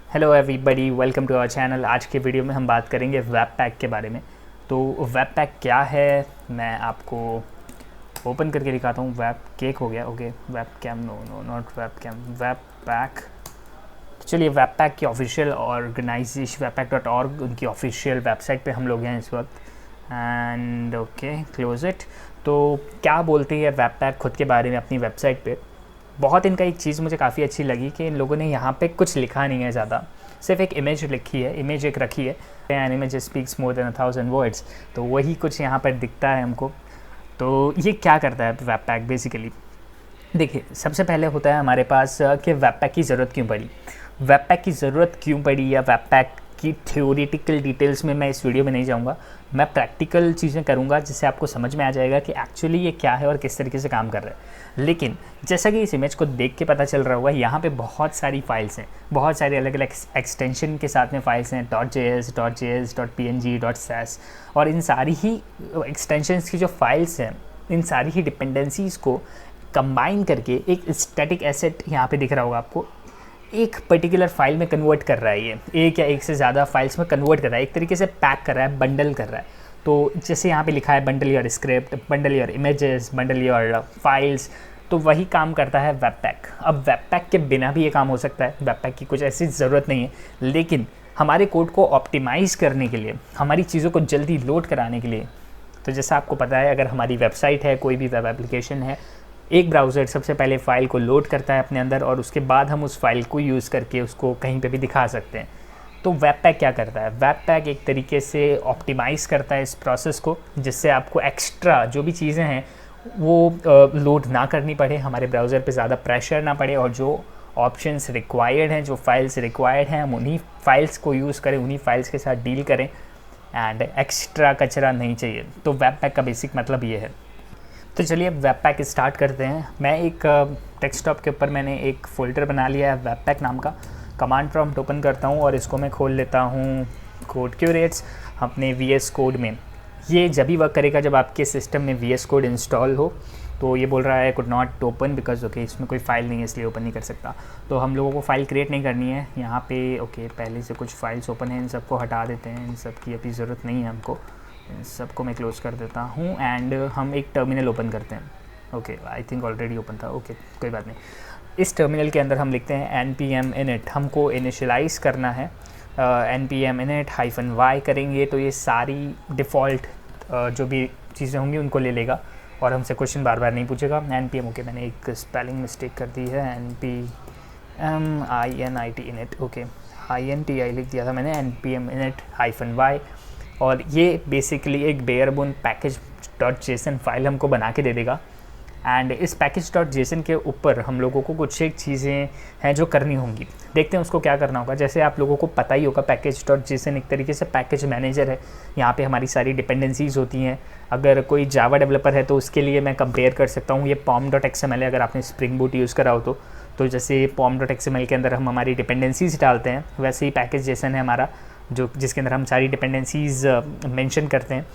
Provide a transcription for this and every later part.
Hello everybody, welcome to our channel. आज के video में हम बात करेंगे वेब पैक के बारे में। तो वेब पैक क्या है मैं आपको ओपन करके दिखाता हूँ। वेब केक हो गया, okay. Web cam, no no not web cam, web pack. चलिए, वेब पैक की ऑफिशियल ऑर्गेनाइजेशन webpack.org उनकी ऑफिशियल वेबसाइट पे हम लोग हैं इस वक्त। And okay, close it. तो क्या बोलते हैं वेब पैक खुद के बारे में अपनी वेबसाइट पे? बहुत इनका एक चीज़ मुझे काफ़ी अच्छी लगी कि इन लोगों ने यहाँ पे कुछ लिखा नहीं है ज़्यादा, सिर्फ एक इमेज लिखी है, इमेज एक रखी है। An image speaks more than 1000 words, तो वही कुछ यहाँ पर दिखता है हमको। तो ये क्या करता है वेब पैक बेसिकली? देखिए, सबसे पहले होता है हमारे पास कि वेब पैक की ज़रूरत क्यों पड़ी। वेब पैक की ज़रूरत क्यों पड़ी या वेब पैक की थ्योरेटिकल डिटेल्स में मैं इस वीडियो में नहीं जाऊँगा। मैं प्रैक्टिकल चीज़ें करूँगा जिससे आपको समझ में आ जाएगा कि एक्चुअली ये क्या है और किस तरीके से काम कर रहा है। लेकिन जैसा कि इस इमेज को देख के पता चल रहा होगा, यहाँ पे बहुत सारी फाइल्स हैं, बहुत सारे अलग अलग एक्सटेंशन के साथ में फाइल्स हैं, .js, .png, .sas। और इन सारी ही एक्सटेंशंस की जो फाइल्स हैं, इन सारी ही डिपेंडेंसीज़ को कंबाइन करके एक स्टैटिक एसेट यहाँ पे दिख रहा होगा आपको, एक पर्टिकुलर फाइल में कन्वर्ट कर रहा है। ये एक या एक से ज़्यादा फाइल्स में कन्वर्ट कर रहा है, एक तरीके से पैक कर रहा है, बंडल कर रहा है। तो जैसे यहाँ पे लिखा है bundle your script, bundle your images, bundle your files, तो वही काम करता है वेब पैक। अब वेब पैक के बिना भी ये काम हो सकता है, वेब पैक की कुछ ऐसी ज़रूरत नहीं है। लेकिन हमारे कोड को ऑप्टिमाइज़ करने के लिए, हमारी चीज़ों को जल्दी लोड कराने के लिए, तो जैसा आपको पता है, अगर हमारी वेबसाइट है, कोई भी वेब एप्लीकेशन है, एक ब्राउज़र सबसे पहले फ़ाइल को लोड करता है अपने अंदर और उसके बाद हम उस फाइल को यूज़ करके उसको कहीं पे भी दिखा सकते हैं। तो वेब पैक क्या करता है? वेब पैक एक तरीके से ऑप्टिमाइज़ करता है इस प्रोसेस को, जिससे आपको एक्स्ट्रा जो भी चीज़ें हैं वो लोड ना करनी पड़े, हमारे ब्राउज़र पे ज़्यादा प्रेशर ना पड़े, और जो ऑप्शंस रिक्वायर्ड हैं, जो फाइल्स रिक्वायर्ड हैं, हम उन्हीं फाइल्स को यूज़ करें, उन्हीं फाइल्स के साथ डील करें, एंड एक्स्ट्रा कचरा नहीं चाहिए। तो वेब पैक का बेसिक मतलब ये है। तो चलिए वेब पैक स्टार्ट करते हैं। मैं एक डेस्कटॉप के ऊपर मैंने एक फ़ोल्डर बना लिया है वेब पैक नाम का। कमांड प्रॉम्प्ट ओपन करता हूँ और इसको मैं खोल लेता हूँ कोड क्यूरेट्स अपने VS कोड में। ये जब भी वर्क करेगा जब आपके सिस्टम में VS कोड इंस्टॉल हो। तो ये बोल रहा है could not open because okay, इसमें कोई फ़ाइल नहीं है इसलिए ओपन नहीं कर सकता। तो हम लोगों को फ़ाइल क्रिएट नहीं करनी है यहाँ पे। ओके, पहले से कुछ फाइल्स ओपन हैं, इन सबको हटा देते हैं, इन सब की अभी ज़रूरत नहीं है हमको। सबको मैं क्लोज़ कर देता हूँ एंड हम एक टर्मिनल ओपन करते हैं। Okay, I think already open था। ओके, कोई बात नहीं। इस टर्मिनल के अंदर हम लिखते हैं npm init, हमको इनिशियलाइज़ करना है। npm init -y करेंगे तो ये सारी डिफ़ॉल्ट जो भी चीज़ें होंगी उनको ले लेगा और हमसे क्वेश्चन बार बार नहीं पूछेगा। npm, ओके, मैंने एक स्पेलिंग मिस्टेक कर दी है, npm init init, okay, inti लिख दिया था मैंने, npm init -y। और ये बेसिकली एक बेयरबोन package.json फाइल हमको बना के दे देगा। एंड इस package.json के ऊपर हम लोगों को कुछ एक चीज़ें हैं जो करनी होंगी। देखते हैं उसको क्या करना होगा। जैसे आप लोगों को पता ही होगा, package.json एक तरीके से पैकेज मैनेजर है। यहाँ पे हमारी सारी डिपेंडेंसीज़ होती हैं। अगर कोई जावा डेवलपर है तो उसके लिए मैं कंपेयर कर सकता हूँ, ये pom.xml है अगर आपने स्प्रिंग बूट यूज़ करा हो तो जैसे pom.xml के अंदर हम हमारी डिपेंडेंसीज़ डालते हैं, वैसे ही package.json है हमारा, जो जिसके अंदर हम सारी डिपेंडेंसीज़ मेंशन करते हैं।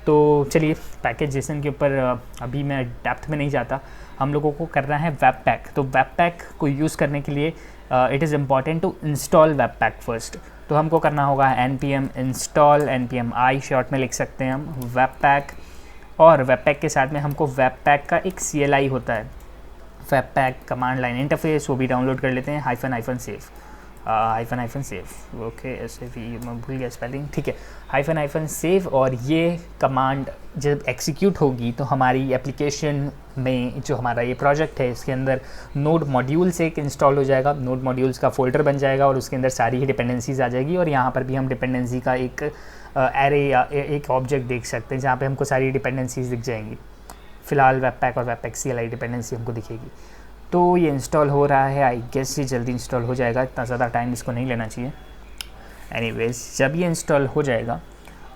तो चलिए package.json के ऊपर अभी मैं डेप्थ में नहीं जाता। हम लोगों को करना है वेब पैक। तो वेब पैक को यूज़ करने के लिए it is important to install web pack first. तो हमको करना होगा npm install, npm i short में लिख सकते हैं हम, वेब पैक। और वेब पैक के साथ में हमको वेब पैक का एक CLI होता है, web pack command line interface, वो भी डाउनलोड कर लेते हैं। -सेव, -सेव, ओके, ऐसे भी मैं भूल गया स्पेलिंग, ठीक है, -सेव। और ये कमांड जब एग्जीक्यूट होगी तो हमारी एप्लीकेशन में जो हमारा ये प्रोजेक्ट है इसके अंदर नोड मॉड्यूल्स एक इंस्टॉल हो जाएगा, नोड मॉड्यूल्स का फ़ोल्डर बन जाएगा और उसके अंदर सारी ही डिपेंडेंसीज़ आ जाएगी। और यहाँ पर भी हम डिपेंडेंसी का एक एरे या एक ऑब्जेक्ट देख सकते हैं जहाँ पे हमको सारी डिपेंडेंसीज़ दिख जाएंगी। फ़िलहाल वेब पैक और वेब पैक CLI डिपेंडेंसी हमको दिखेगी। तो ये इंस्टॉल हो रहा है, आई गेस ये जल्दी इंस्टॉल हो जाएगा, इतना ज़्यादा टाइम इसको नहीं लेना चाहिए। एनीवेज, जब ये इंस्टॉल हो जाएगा,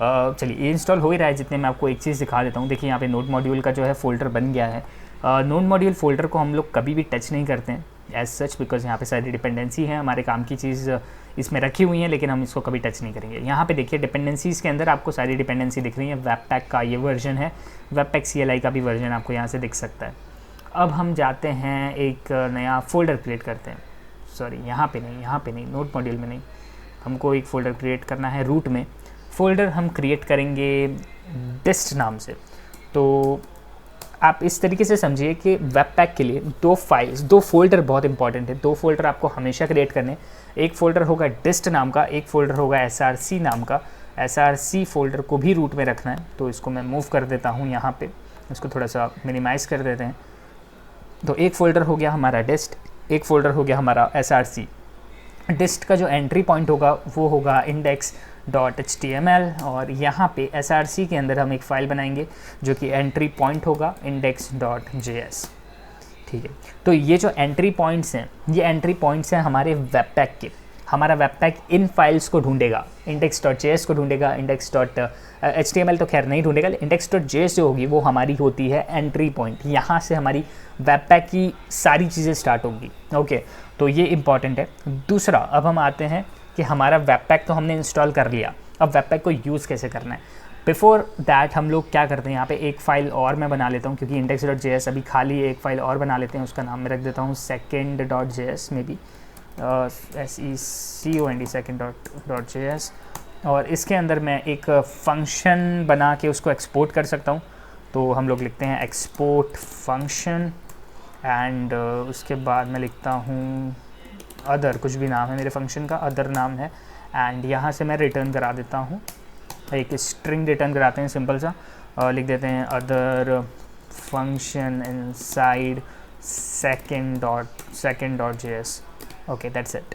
चलिए ये इंस्टॉल हो ही रहा है, जितने मैं आपको एक चीज़ दिखा देता हूँ। देखिए यहाँ पे नोड मॉड्यूल का जो है फ़ोल्डर बन गया है। नोड मॉड्यूल फ़ोल्डर को हम लोग कभी भी टच नहीं करते हैं एज सच, बिकॉज यहाँ पे सारी डिपेंडेंसी है, हमारे काम की चीज़ इसमें रखी हुई है, लेकिन हम इसको कभी टच नहीं करेंगे। यहाँ पे देखिए डिपेंडेंसीज़ के अंदर आपको सारी डिपेंडेंसी दिख रही है। वेब पैक का ये वर्जन है, वेब पैक CLI का भी वर्जन आपको यहाँ से दिख सकता है। अब हम जाते हैं एक नया फ़ोल्डर क्रिएट करते हैं। सॉरी यहाँ पे नहीं, नोड मॉड्यूल में नहीं, हमको एक फ़ोल्डर क्रिएट करना है रूट में। फ़ोल्डर हम क्रिएट करेंगे डिस्ट नाम से। तो आप इस तरीके से समझिए कि वेब पैक के लिए दो फोल्डर बहुत इंपॉर्टेंट है। 2 फोल्डर आपको हमेशा क्रिएट करने। एक फ़ोल्डर होगा डिस्ट नाम का, एक फ़ोल्डर होगा src नाम का। src फ़ोल्डर को भी रूट में रखना है, तो इसको मैं मूव कर देता हूँ यहाँ पे, इसको थोड़ा सा मिनिमाइज़ कर देते हैं। तो एक फ़ोल्डर हो गया हमारा डिस्ट, एक फ़ोल्डर हो गया हमारा src। डिस्ट का जो एंट्री पॉइंट होगा वो होगा index.html, और यहाँ पे src के अंदर हम एक फ़ाइल बनाएंगे जो कि एंट्री पॉइंट होगा index.js। ठीक है, तो ये जो एंट्री पॉइंट्स हैं, ये एंट्री पॉइंट्स हैं हमारे वेब पैक के। हमारा वेब पैक इन फाइल्स को ढूंढेगा, index.js को ढूंढेगा, index.html तो खैर नहीं ढूंढेगा, index.js जो होगी वो हमारी होती है एंट्री पॉइंट। यहाँ से हमारी वेब पैक की सारी चीज़ें स्टार्ट होंगी। ओके, तो ये इंपॉर्टेंट है। दूसरा, अब हम आते हैं कि हमारा वेब पैक तो हमने इंस्टॉल कर लिया, अब वेब पैक को यूज़ कैसे करना है। बिफोर दैट हम लोग क्या करते हैं, यहाँ पे एक फ़ाइल और मैं बना लेता हूँ, क्योंकि index.js अभी खाली है। एक फ़ाइल और बना लेते हैं, उसका नाम मैं रख देता हूँ second.js में भी, second.js, और इसके अंदर मैं एक फ़ंक्शन बना के उसको एक्सपोर्ट कर सकता हूँ। तो हम लोग लिखते हैं एक्सपोर्ट फंक्शन, एंड उसके बाद मैं लिखता हूँ अदर, कुछ भी नाम है मेरे फंक्शन का, अदर नाम है, एंड यहाँ से मैं रिटर्न करा देता हूँ, एक स्ट्रिंग रिटर्न कराते हैं सिंपल सा, लिख देते हैं other function inside second.js। Okay, that's it.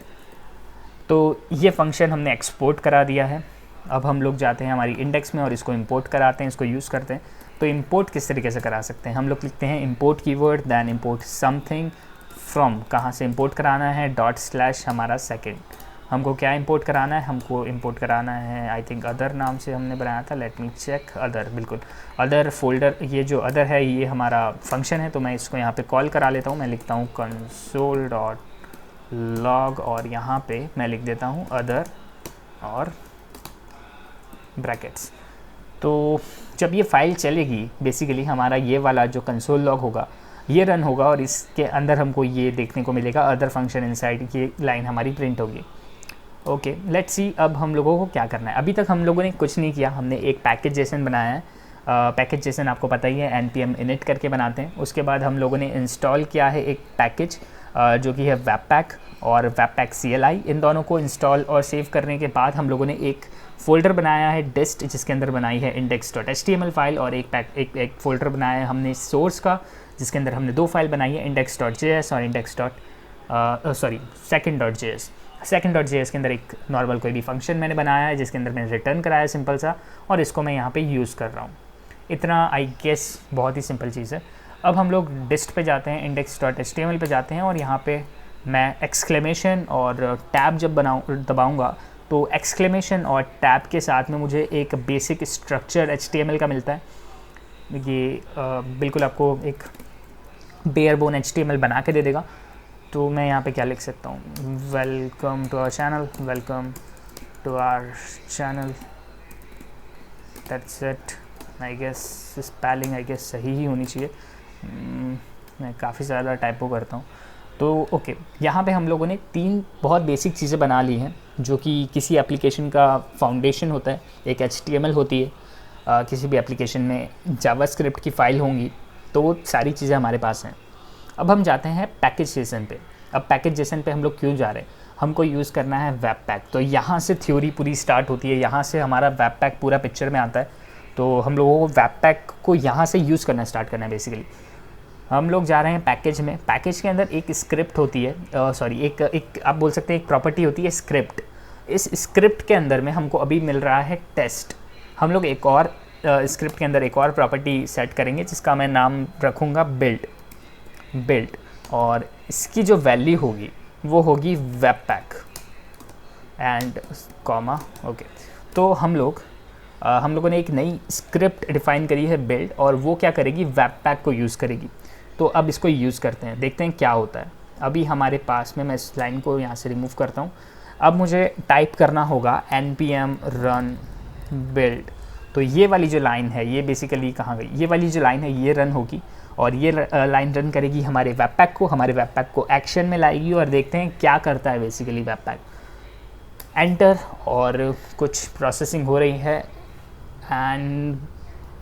तो ये फंक्शन हमने एक्सपोर्ट करा दिया है। अब हम लोग जाते हैं हमारी इंडेक्स में और इसको इंपोर्ट कराते हैं, इसको यूज़ करते हैं। तो इंपोर्ट किस तरीके से करा सकते हैं, हम लोग लिखते हैं import keyword, then import something from, कहाँ से इंपोर्ट कराना है, / हमारा सेकंड। हमको क्या इंपोर्ट कराना है, हमको इंपोर्ट कराना है आई थिंक अदर नाम से हमने बनाया था, लेट मी चेक, अदर, बिल्कुल अदर फोल्डर। ये जो अदर है ये हमारा फंक्शन है, तो मैं इसको यहाँ पे कॉल करा लेता हूँ। मैं लिखता हूँ console.log और यहाँ पे मैं लिख देता हूँ अदर और ब्रैकेट्स। तो जब ये फ़ाइल चलेगी, बेसिकली हमारा ये वाला जो कंसोल लॉग होगा ये रन होगा, और इसके अंदर हमको ये देखने को मिलेगा अदर फंक्शन इनसाइड, ये लाइन हमारी प्रिंट होगी। ओके, लेट्स सी अब हम लोगों को क्या करना है। अभी तक हम लोगों ने कुछ नहीं किया, हमने एक पैकेज जेसन बनाया है। पैकेज जेसन आपको पता ही है, npm init करके बनाते हैं। उसके बाद हम लोगों ने इंस्टॉल किया है एक पैकेज जो कि है वेब पैक और वेब पैक CLI। इन दोनों को इंस्टॉल और सेव करने के बाद हम लोगों ने एक फ़ोल्डर बनाया है डिस्ट, जिसके अंदर बनाई है index.html फाइल, और एक फ़ोल्डर बनाया है हमने सोर्स का, जिसके अंदर हमने 2 फाइल बनाई है index.js और second.js। second.js के अंदर एक नॉर्मल कोई भी फंक्शन मैंने बनाया है, जिसके अंदर मैंने रिटर्न कराया सिंपल सा, और इसको मैं यहाँ पे यूज़ कर रहा हूँ। इतना आई गेस बहुत ही सिंपल चीज़ है। अब हम लोग डिस्ट पे जाते हैं, index.html पे जाते हैं, और यहाँ पे मैं एक्सक्लेमेशन और टैब जब दबाऊँगा तो एक्सक्लेमेशन और टैब के साथ में मुझे एक बेसिक स्ट्रक्चर HTML का मिलता है। ये बिल्कुल आपको एक बेयर बोन HTML बना के दे देगा। तो मैं यहाँ पे क्या लिख सकता हूँ, welcome to our channel, welcome to our channel, that's it. I guess spelling I guess सही ही होनी चाहिए, मैं काफ़ी ज़्यादा टाइपो करता हूँ। तो ओके, यहाँ पे हम लोगों ने 3 बहुत बेसिक चीज़ें बना ली हैं, जो कि किसी एप्लीकेशन का फाउंडेशन होता है। एक HTML होती है, किसी भी एप्लीकेशन में जावास्क्रिप्ट की फ़ाइल होंगी, तो वो सारी चीज़ें हमारे पास हैं। अब हम जाते हैं पैकेज जेसन पे। अब पैकेज जेसन पे हम लोग क्यों जा रहे हैं, हमको यूज़ करना है वेब पैक। तो यहाँ से थ्योरी पूरी स्टार्ट होती है, यहाँ से हमारा वेब पैक पूरा पिक्चर में आता है। तो हम लोगों को वेब पैक को यहाँ से यूज़ करना स्टार्ट करना है। बेसिकली हम लोग जा रहे हैं पैकेज में। पैकेज के अंदर एक स्क्रिप्ट होती है, एक आप बोल सकते हैं एक प्रॉपर्टी होती है स्क्रिप्ट। इस स्क्रिप्ट के अंदर में हमको अभी मिल रहा है टेस्ट। हम लोग एक और स्क्रिप्ट के अंदर एक और प्रॉपर्टी सेट करेंगे, जिसका मैं नाम रखूँगा बिल्ड, और इसकी जो वैल्यू होगी वो होगी web pack and comma. Okay, तो हम लोगों ने एक नई स्क्रिप्ट डिफ़ाइन करी है बिल्ड, और वो क्या करेगी, वेब पैक को यूज़ करेगी। तो अब इसको यूज़ करते हैं, देखते हैं क्या होता है। अभी हमारे पास में, मैं इस लाइन को यहाँ से रिमूव करता हूँ। अब मुझे टाइप करना होगा npm run build। तो ये वाली जो लाइन है ये बेसिकली कहाँ गई, ये वाली जो लाइन है ये रन होगी, और ये लाइन रन करेगी हमारे वेब पैक को एक्शन में लाएगी और देखते हैं क्या करता है बेसिकली वेब पैक। एंटर, और कुछ प्रोसेसिंग हो रही है एंड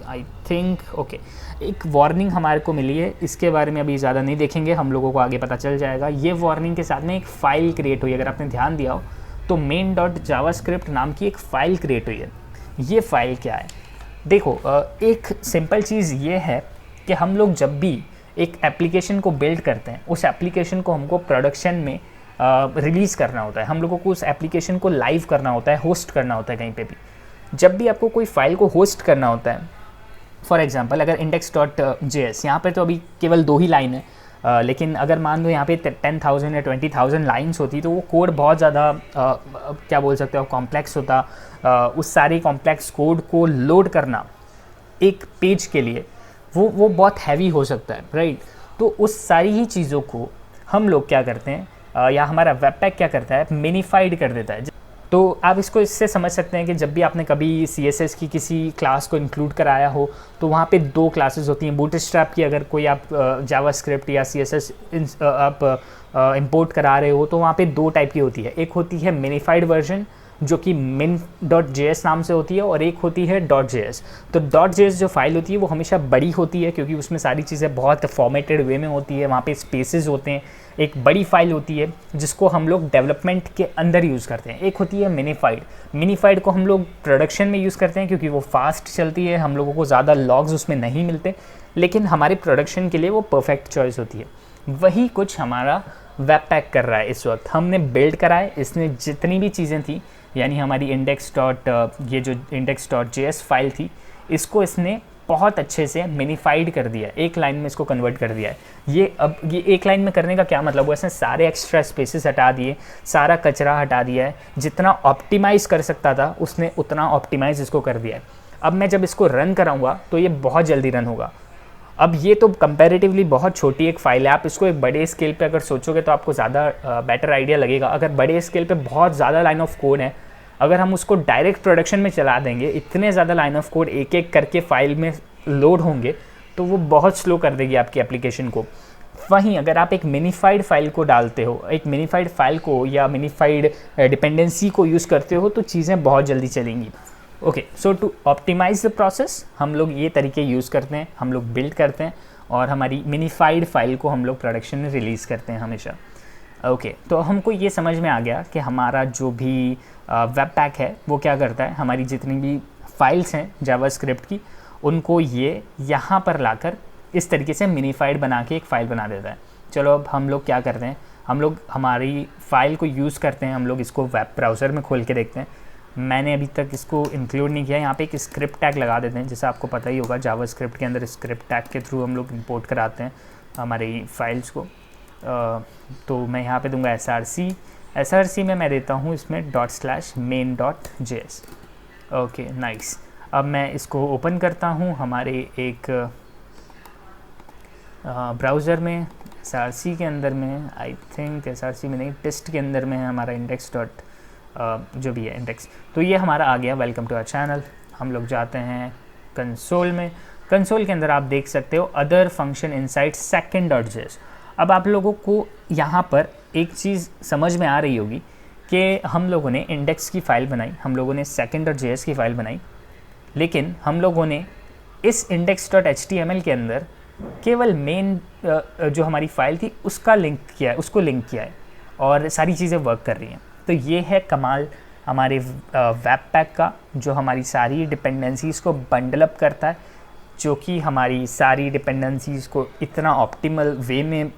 आई थिंक ओके, एक वार्निंग हमारे को मिली है, इसके बारे में अभी ज़्यादा नहीं देखेंगे, हम लोगों को आगे पता चल जाएगा। ये वार्निंग के साथ में एक फ़ाइल क्रिएट हुई, अगर आपने ध्यान दिया हो तो main.javascript नाम की एक फ़ाइल क्रिएट हुई है। ये फ़ाइल क्या है? देखो, एक सिंपल चीज़ ये है कि हम लोग जब भी एक एप्लीकेशन को बिल्ड करते हैं, उस एप्लीकेशन को हमको प्रोडक्शन में रिलीज़ करना होता है, हम लोगों को उस एप्लीकेशन को लाइव करना होता है, होस्ट करना होता है कहीं पे भी। जब भी आपको कोई फ़ाइल को होस्ट करना होता है, फॉर एग्जांपल अगर index.js, यहाँ पर तो अभी केवल 2 ही लाइन है, लेकिन अगर मान लो यहाँ पे 10,000 या 20,000 लाइन्स होती तो वो कोड बहुत ज़्यादा क्या बोल सकते हो, कॉम्प्लेक्स होता। उस सारी कॉम्प्लेक्स कोड को लोड करना एक पेज के लिए वो बहुत हैवी हो सकता है, राइट। तो उस सारी ही चीज़ों को हम लोग क्या करते हैं, या हमारा वेब पैक क्या करता है, मिनिफाइड कर देता है। तो आप इसको इससे समझ सकते हैं कि जब भी आपने कभी CSS की किसी क्लास को इंक्लूड कराया हो तो वहाँ पे 2 क्लासेस होती हैं। बूटस्ट्रैप की अगर कोई आप जावास्क्रिप्ट या CSS आप इंपोर्ट करा रहे हो तो वहाँ पे 2 टाइप की होती है। एक होती है मिनिफाइड वर्जन जो कि min.js नाम से होती है, और एक होती है .js। तो .js जो फाइल होती है वो हमेशा बड़ी होती है क्योंकि उसमें सारी चीज़ें बहुत फॉर्मेटेड वे में होती है, वहाँ पे स्पेसेस होते हैं। एक बड़ी फाइल होती है जिसको हम लोग डेवलपमेंट के अंदर यूज़ करते हैं। एक होती है मिनीफाइड को हम लोग प्रोडक्शन में यूज़ करते हैं क्योंकि वो फास्ट चलती है, हम लोगों को ज़्यादा लॉग्स उसमें नहीं मिलते, लेकिन हमारे प्रोडक्शन के लिए वो परफेक्ट चॉइस होती है। वही कुछ हमारा वेब पैक कर रहा है। इस वक्त हमने बिल्ड करा है, इसने जितनी भी चीज़ें थी, यानी हमारी ये जो index.js फाइल थी, इसको इसने बहुत अच्छे से मिनिफाइड कर दिया है, एक लाइन में इसको कन्वर्ट कर दिया है। ये एक लाइन में करने का क्या मतलब हुआ, इसने सारे एक्स्ट्रा स्पेसेस हटा दिए, सारा कचरा हटा दिया है, जितना ऑप्टिमाइज़ कर सकता था उसने उतना ऑप्टिमाइज़ इसको कर दिया है। अब मैं जब इसको रन कराऊंगा तो ये बहुत जल्दी रन होगा। अब ये तो कंपैरेटिवली बहुत छोटी एक फ़ाइल है, आप इसको एक बड़े स्केल पे अगर सोचोगे तो आपको ज़्यादा बेटर आइडिया लगेगा। अगर बड़े स्केल पे बहुत ज़्यादा लाइन ऑफ कोड है, अगर हम उसको डायरेक्ट प्रोडक्शन में चला देंगे, इतने ज़्यादा लाइन ऑफ कोड एक एक करके फ़ाइल में लोड होंगे तो वो बहुत स्लो कर देगी आपकी एप्लीकेशन को। वहीं अगर आप एक मिनिफाइड फाइल को डालते हो, एक मिनिफाइड फाइल को या मिनिफाइड डिपेंडेंसी को यूज़ करते हो तो चीज़ें बहुत जल्दी चलेंगी। Okay, so to optimize the process हम लोग ये तरीके यूज़ करते हैं, हम लोग बिल्ड करते हैं और हमारी मिनिफाइड फाइल को हम लोग प्रोडक्शन में रिलीज़ करते हैं हमेशा। ओके, तो हमको ये समझ में आ गया कि हमारा जो भी वेब पैक है वो क्या करता है, हमारी जितनी भी फाइल्स हैं जावास्क्रिप्ट की उनको ये यहाँ पर लाकर इस तरीके से मिनिफाइड बना के एक फ़ाइल बना देता है। चलो अब हम लोग क्या करते हैं, हम लोग हमारी फ़ाइल को यूज़ करते हैं, हम लोग इसको वेब ब्राउज़र में खोल के देखते हैं। मैंने अभी तक इसको इंक्लूड नहीं किया, यहाँ पे एक स्क्रिप्ट टैग लगा देते हैं, जैसे आपको पता ही होगा जावास्क्रिप्ट के अंदर स्क्रिप्ट टैग के थ्रू हम लोग इंपोर्ट कराते हैं हमारी फाइल्स को। तो मैं यहाँ पे दूंगा src में मैं देता हूँ इसमें ./main.js। Okay, nice. अब मैं इसको ओपन करता हूँ हमारे एक ब्राउज़र में, src के अंदर में, आई थिंक src में नहीं, टेस्ट के अंदर में है हमारा जो भी है इंडेक्स। तो ये हमारा आ गया, वेलकम टू आवर चैनल। हम लोग जाते हैं कंसोल में, कंसोल के अंदर आप देख सकते हो अदर फंक्शन इनसाइड second.js। अब आप लोगों को यहाँ पर एक चीज़ समझ में आ रही होगी कि हम लोगों ने इंडेक्स की फ़ाइल बनाई, हम लोगों ने second.js की फ़ाइल बनाई, लेकिन हम लोगों ने इस index.html के अंदर केवल मेन जो हमारी फ़ाइल थी उसको लिंक किया है और सारी चीज़ें वर्क कर रही हैं। तो ये है कमाल हमारे वेब पैक का, जो हमारी सारी डिपेंडेंसीज़ को बंडल अप करता है, जो कि हमारी सारी डिपेंडेंसीज़ को इतना ऑप्टिमल वे में,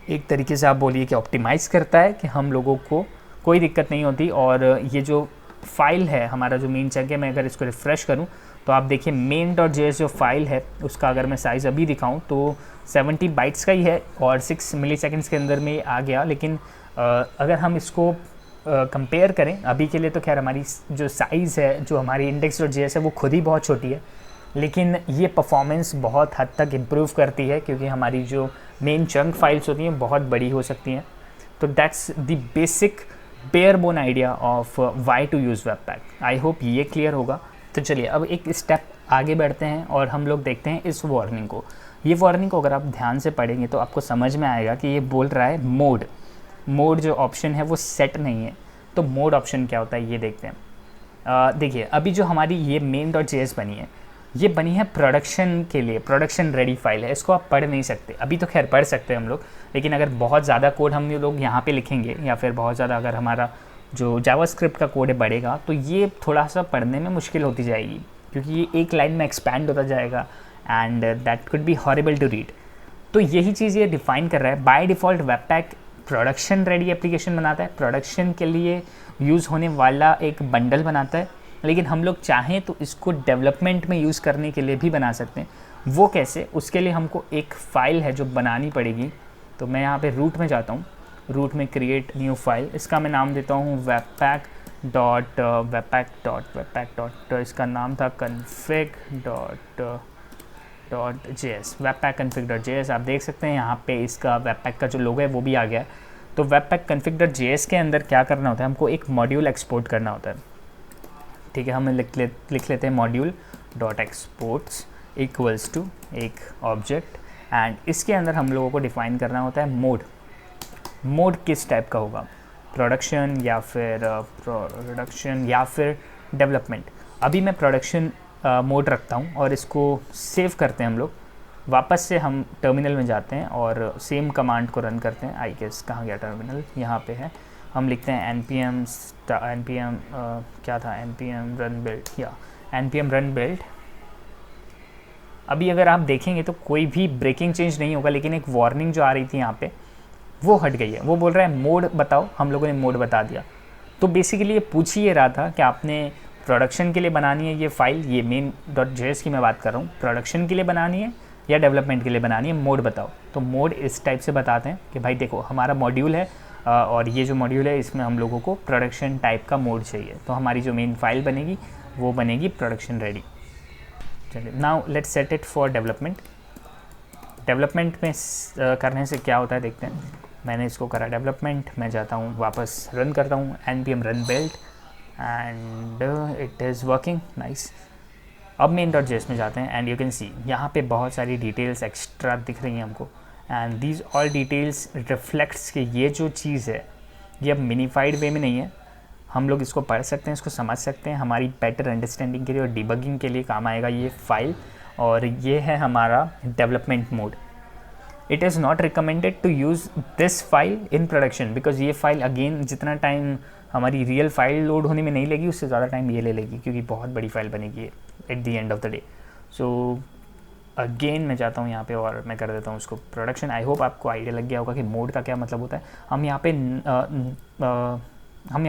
एक तरीके से आप बोलिए कि ऑप्टिमाइज़ करता है कि हम लोगों को कोई दिक्कत नहीं होती। और ये जो फाइल है हमारा, जो मेन चंक है, मैं अगर इसको रिफ़्रेश करूं तो आप देखिए main.js जो फाइल है उसका अगर मैं साइज़ अभी दिखाऊं तो 70 बाइट्स का ही है और 6 मिलीसेकंड्स के अंदर में आ गया। लेकिन अगर हम इसको कंपेयर करें अभी के लिए तो खैर हमारी जो साइज़ है, जो हमारी index.js है वो खुद ही बहुत छोटी है, लेकिन ये परफॉर्मेंस बहुत हद तक इम्प्रूव करती है क्योंकि हमारी जो मेन चंक फाइल्स होती हैं बहुत बड़ी हो सकती हैं। तो that's the basic bare bone idea of why to use web pack. I hope ये क्लियर होगा। तो चलिए अब एक स्टेप आगे बढ़ते हैं और हम लोग देखते हैं इस वार्निंग को। ये वार्निंग को अगर आप ध्यान से पढ़ेंगे तो आपको समझ में आएगा कि ये बोल रहा है मोड जो ऑप्शन है वो सेट नहीं है। तो मोड ऑप्शन क्या होता है ये देखते हैं। देखिए अभी जो हमारी ये main.js बनी है, ये बनी है प्रोडक्शन के लिए, प्रोडक्शन रेडी फाइल है, इसको आप पढ़ नहीं सकते। अभी तो खैर पढ़ सकते हैं हम लोग, लेकिन अगर बहुत ज़्यादा कोड हम लोग यहाँ पे लिखेंगे या फिर बहुत ज़्यादा अगर हमारा जो जावास्क्रिप्ट का कोड है बढ़ेगा तो ये थोड़ा सा पढ़ने में मुश्किल होती जाएगी, क्योंकि ये एक लाइन में एक्सपैंड होता जाएगा and that could be horrible to read. तो यही चीज़ ये डिफाइन कर रहा है। By default webpack production ready application बनाता है, प्रोडक्शन के लिए यूज़ होने वाला एक बंडल बनाता है, लेकिन हम लोग चाहें तो इसको डेवलपमेंट में यूज़ करने के लिए भी बना सकते हैं। वो कैसे, उसके लिए हमको एक फ़ाइल है जो बनानी पड़ेगी। तो मैं यहाँ पे रूट में जाता हूँ, रूट में क्रिएट न्यू फाइल, इसका मैं नाम देता हूँ webpack डॉट इसका नाम था config.js, webpack config.js। आप देख सकते हैं यहाँ पे इसका webpack का जो लोगो है वो भी आ गया है। तो webpack config.js के अंदर क्या करना होता है, हमको एक मॉड्यूल एक्सपोर्ट करना होता है। ठीक है, हम लिख लेते हैं module dot exports equals to एक ऑब्जेक्ट, एंड इसके अंदर हम लोगों को डिफाइन करना होता है मोड किस टाइप का होगा, प्रोडक्शन या फिर डेवलपमेंट। अभी मैं प्रोडक्शन मोड रखता हूँ और इसको सेव करते हैं हम लोग। वापस से हम टर्मिनल में जाते हैं और सेम कमांड को रन करते हैं। आई गेस कहाँ गया टर्मिनल, यहाँ पे है। हम लिखते हैं npm क्या था, npm run build या npm run build। अभी अगर आप देखेंगे तो कोई भी ब्रेकिंग चेंज नहीं होगा, लेकिन एक वार्निंग जो आ रही थी यहाँ पे वो हट गई है। वो बोल रहा है मोड बताओ, हम लोगों ने मोड बता दिया। तो बेसिकली ये पूछ ही रहा था कि आपने प्रोडक्शन के लिए बनानी है ये फाइल, ये main.js की मैं बात कर रहा हूँ, प्रोडक्शन के लिए बनानी है या डेवलपमेंट के लिए बनानी है, मोड बताओ। तो मोड इस टाइप से बताते हैं कि भाई देखो हमारा मॉड्यूल है और ये जो मॉड्यूल है इसमें हम लोगों को प्रोडक्शन टाइप का मोड चाहिए। तो हमारी जो मेन फाइल बनेगी वो बनेगी प्रोडक्शन रेडी। चलिए now let's set it for development. Development में करने से क्या होता है देखते हैं। मैंने इसको करा डेवलपमेंट, मैं जाता हूँ वापस रन करता हूँ npm run build and it is working nice. अब main.js में जाते हैं एंड यू कैन सी यहाँ पे बहुत सारी डिटेल्स एक्स्ट्रा दिख रही हैं हमको, and these all details reflects कि ये जो चीज़ है ये अब मिनीफाइड वे में नहीं है। हम लोग इसको पढ़ सकते हैं, इसको समझ सकते हैं, हमारी बेटर अंडरस्टैंडिंग के लिए और डिबगिंग के लिए काम आएगा ये फाइल। और ये है हमारा development mode. It is not recommended to use this file in production because ये फाइल अगेन जितना टाइम हमारी रियल फाइल लोड होने में नहीं लेगी उससे ज़्यादा टाइम ये ले लेगी, क्योंकि बहुत बड़ी फाइल बनेगी at the end of the day. So again मैं जाता हूँ यहाँ पे और मैं कर देता हूँ उसको प्रोडक्शन। आई होप आपको आइडिया लग गया होगा कि मोड का क्या मतलब होता है। हम यहाँ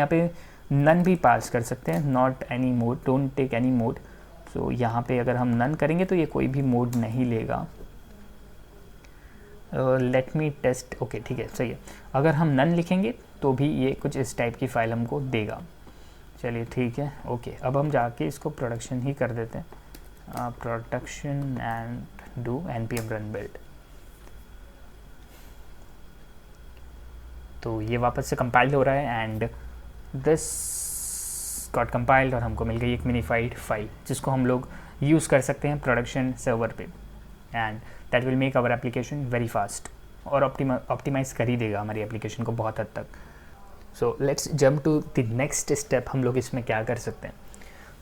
पे नन भी पास कर सकते हैं, not any mode, don't take any mode. So यहाँ पे अगर हम नन करेंगे तो ये कोई भी मोड नहीं लेगा। लेट मी टेस्ट, ओके ठीक है सही है। अगर हम नन लिखेंगे तो भी ये कुछ इस टाइप की फ़ाइल हमको देगा। चलिए ठीक है ओके। अब हम जाके इसको प्रोडक्शन ही कर देते हैं, production and do npm run build। तो ये वापस से कंपाइल्ड हो रहा है एंड दिस गॉट कंपाइल्ड और हमको मिल गई एक मिनीफाइड फाइल जिसको हम लोग यूज़ कर सकते हैं प्रोडक्शन सर्वर पे, and that will make our application very fast और ऑप्टिमाइज़ कर ही देगा हमारी एप्लीकेशन को बहुत हद तक। So let's jump to the next step. हम लोग इसमें क्या कर सकते हैं,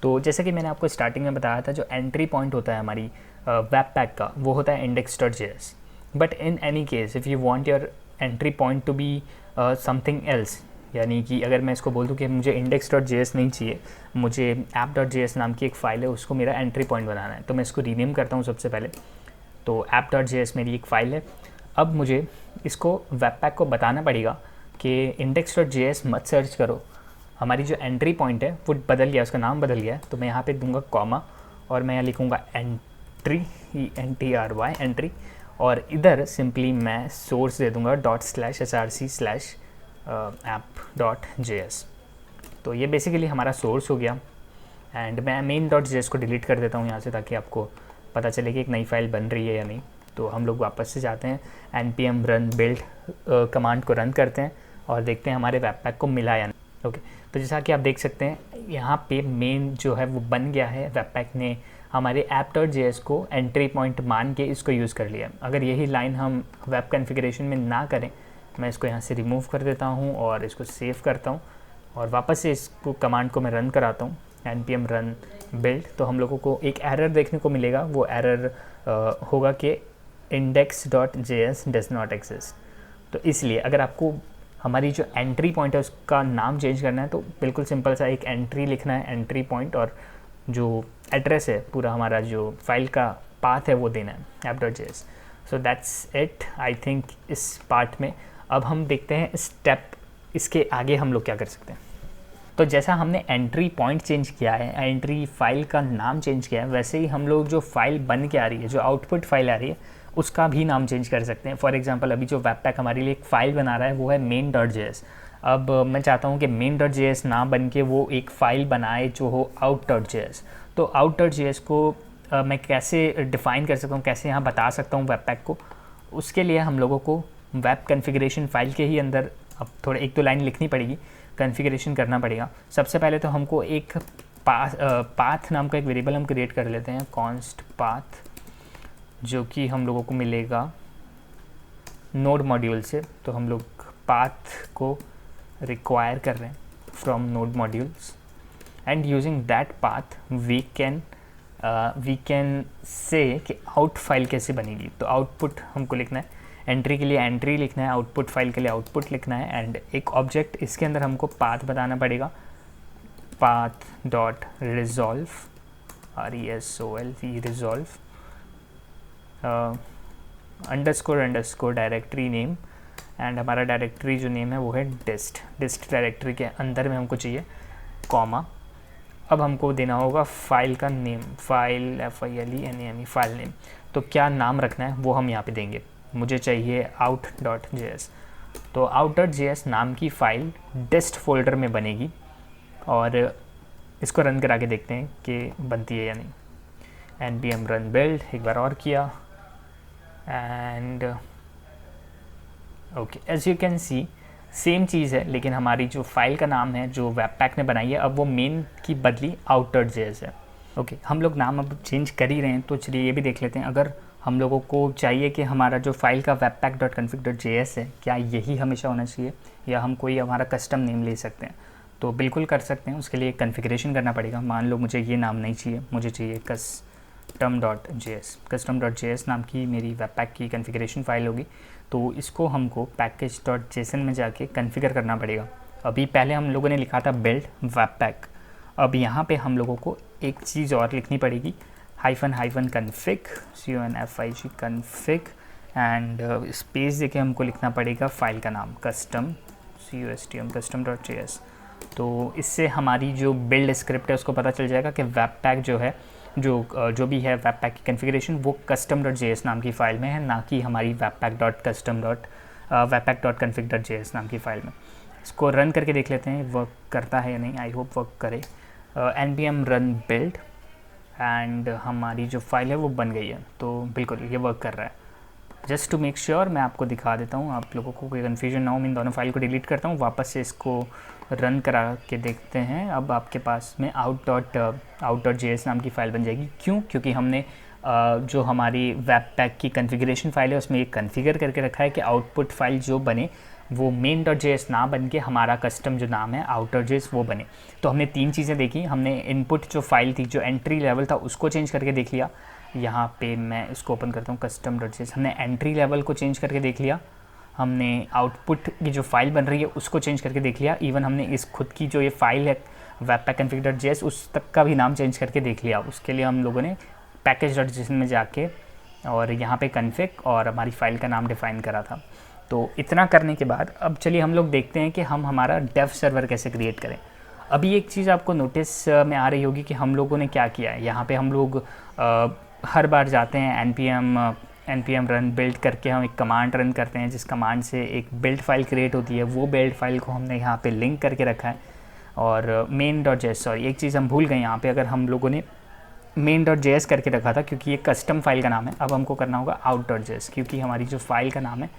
तो जैसे कि मैंने आपको स्टार्टिंग में बताया था जो एंट्री पॉइंट होता है हमारी वेबपैक का वो होता है index.js। But in any case if you want your entry point to be something else, यानी कि अगर मैं इसको बोल दूँ कि मुझे index.js नहीं चाहिए, मुझे app.js नाम की एक फ़ाइल है उसको मेरा एंट्री पॉइंट बनाना है, तो मैं इसको रीनेम करता हूँ सबसे पहले। तो app.js मेरी एक फ़ाइल है। अब मुझे इसको वेबपैक को बताना पड़ेगा कि index.js मत सर्च करो, हमारी जो एंट्री पॉइंट है वो बदल गया, उसका नाम बदल गया है। तो मैं यहाँ पे दूंगा कॉमा और मैं यहाँ लिखूँगा एंट्री, ENTRY एंट्री, और इधर सिंपली मैं सोर्स दे दूँगा ./src/app.js। तो ये बेसिकली हमारा सोर्स हो गया एंड मैं main.js को डिलीट कर देता हूँ यहाँ से ताकि आपको पता चले कि एक नई फाइल बन रही है या नहीं। तो हम लोग वापस से जाते हैं npm run build कमांड को रन करते हैं और देखते हैं हमारे वेबपैक को मिला या नहीं। ओके तो जैसा कि आप देख सकते हैं यहाँ पे मेन जो है वो बन गया है, वेबपैक ने हमारे app.js को एंट्री पॉइंट मान के इसको यूज़ कर लिया। अगर यही लाइन हम वेब कॉन्फ़िगरेशन में ना करें, मैं इसको यहाँ से रिमूव कर देता हूँ और इसको सेव करता हूँ और वापस से इसको कमांड को मैं रन कराता हूँ npm run build, तो हम लोगों को एक एरर देखने को मिलेगा। वो एरर होगा कि index.js does not exist। तो इसलिए अगर आपको हमारी जो एंट्री पॉइंट है उसका नाम चेंज करना है तो बिल्कुल सिंपल सा एक एंट्री लिखना है, एंट्री पॉइंट, और जो एड्रेस है पूरा हमारा जो फाइल का पाथ है वो देना है app.js। So that's it I think इस पार्ट में। अब हम देखते हैं स्टेप, इसके आगे हम लोग क्या कर सकते हैं। तो जैसा हमने एंट्री पॉइंट चेंज किया है, एंट्री फाइल का नाम चेंज किया है, वैसे ही हम लोग जो फाइल बन के आ रही है, जो आउटपुट फाइल आ रही है, उसका भी नाम चेंज कर सकते हैं। फॉर एग्जांपल अभी जो वेब पैक हमारे लिए एक फ़ाइल बना रहा है वो है main.js। अब मैं चाहता हूँ कि main.js ना बन के वो एक फ़ाइल बनाए जो हो out.js। तो out.js को मैं कैसे डिफ़ाइन कर सकता हूँ, कैसे यहाँ बता सकता हूँ वेब पैक को, उसके लिए हम लोगों को वेब कॉन्फ़िगरेशन फ़ाइल के ही अंदर अब थोड़ा एक दो लाइन लिखनी पड़ेगी, कॉन्फ़िगरेशन करना पड़ेगा। सबसे पहले तो हमको एक पाथ नाम का एक वेरिएबल हम क्रिएट कर लेते हैं, कॉन्स्ट पाथ, जो कि हम लोगों को मिलेगा नोड मॉड्यूल से। तो हम लोग पाथ को रिक्वायर कर रहे हैं from node modules and using that path we can say कि आउट फाइल कैसे बनेगी। तो आउटपुट हमको लिखना है, एंट्री के लिए एंट्री लिखना है, आउटपुट फाइल के लिए आउटपुट लिखना है, एंड एक ऑब्जेक्ट इसके अंदर हमको पाथ बताना पड़ेगा, path dot resolve, RESOLVE resolve underscore directory name, and हमारा डायरेक्टरी जो नेम है वो है डिस्ट डायरेक्टरी के अंदर में हमको चाहिए कॉमा। अब हमको देना होगा फाइल का name, file FILE file name. तो क्या नाम रखना है वो हम यहाँ पे देंगे, मुझे चाहिए out.js। तो out.js नाम की फ़ाइल डिस्ट फोल्डर में बनेगी और इसको रन करा के देखते हैं कि बनती है या नहीं। npm run build एक बार और किया and okay, as you can see same चीज़ है, लेकिन हमारी जो फाइल का नाम है जो वेब पैक ने बनाई है अब वो मेन की बदली out.js है। ओके, हम लोग नाम अब चेंज कर ही रहे हैं तो चलिए ये भी देख लेते हैं। अगर हम लोगों को चाहिए कि हमारा जो फाइल का webpack.config.js है क्या यही हमेशा होना चाहिए या हम कोई हमारा कस्टम नेम ले सकते हैं, तो बिल्कुल कर सकते हैं। उसके लिए कॉन्फ़िगरेशन करना पड़ेगा। मान लो मुझे ये नाम नहीं चाहिए, मुझे चाहिए custom.js नाम की मेरी वेब पैक की कॉन्फ़िगरेशन फ़ाइल होगी। तो इसको हमको package.json में जाके कॉन्फ़िगर करना पड़ेगा। अभी पहले हम लोगों ने लिखा था बिल्ड वेब पैक, अब यहाँ पे हम लोगों को एक चीज़ और लिखनी पड़ेगी, -config config एंड स्पेस देके हमको लिखना पड़ेगा फाइल का नाम custom.js। तो इससे हमारी जो बिल्ड स्क्रिप्ट है उसको पता चल जाएगा कि वेब पैक जो है जो भी है वेब पैक की कॉन्फ़िगरेशन वो custom.js नाम की फ़ाइल में है, ना कि हमारी webpack.config.js नाम की फ़ाइल में। इसको रन करके देख लेते हैं वर्क करता है या नहीं, आई होप वर्क करे। npm run build एंड हमारी जो फाइल है वो बन गई है, तो बिल्कुल ये वर्क कर रहा है। जस्ट टू मेक श्योर मैं आपको दिखा देता हूँ, आप लोगों को कोई कन्फ्यूजन ना हो। मैं इन दोनों फाइल को डिलीट करता हूँ, वापस से इसको रन करा के देखते हैं। अब आपके पास में out.js नाम की फ़ाइल बन जाएगी। क्यों? क्योंकि हमने जो हमारी वेब पैक की कॉन्फ़िगरेशन फ़ाइल है उसमें एक कॉन्फ़िगर करके रखा है कि आउटपुट फाइल जो बने वो main.js ना बन के हमारा कस्टम जो नाम है out.js वो बने। तो हमने तीन चीज़ें देखी। हमने इनपुट जो फाइल थी, जो एंट्री लेवल था, उसको चेंज करके देख लिया। यहाँ पे मैं इसको ओपन करता हूँ custom.js। हमने एंट्री लेवल को चेंज करके देख लिया। हमने आउटपुट की जो फाइल बन रही है उसको चेंज करके देख लिया। इवन हमने इस खुद की जो ये फाइल है webpack.config.js उस तक का भी नाम चेंज करके देख लिया। उसके लिए हम लोगों ने package.json में जाके और यहाँ पे config और हमारी फ़ाइल का नाम डिफ़ाइन करा था। तो इतना करने के बाद अब चलिए हम लोग देखते हैं कि हम हमारा डेव सर्वर कैसे क्रिएट करें। अभी एक चीज़ आपको नोटिस में आ रही होगी कि हम लोगों ने क्या किया है। यहाँ पे हम लोग हर बार जाते हैं npm run build करके हम एक कमांड रन करते हैं, जिस कमांड से एक बिल्ड फाइल क्रिएट होती है। वो बिल्ड फाइल को हमने यहाँ पे लिंक करके रखा है। और main.js, सॉरी एक चीज़ हम भूल गए यहाँ पे, अगर हम लोगों ने main.js करके रखा था क्योंकि ये कस्टम फाइल का नाम है, अब हमको करना होगा out.js क्योंकि हमारी जो फाइल का नाम है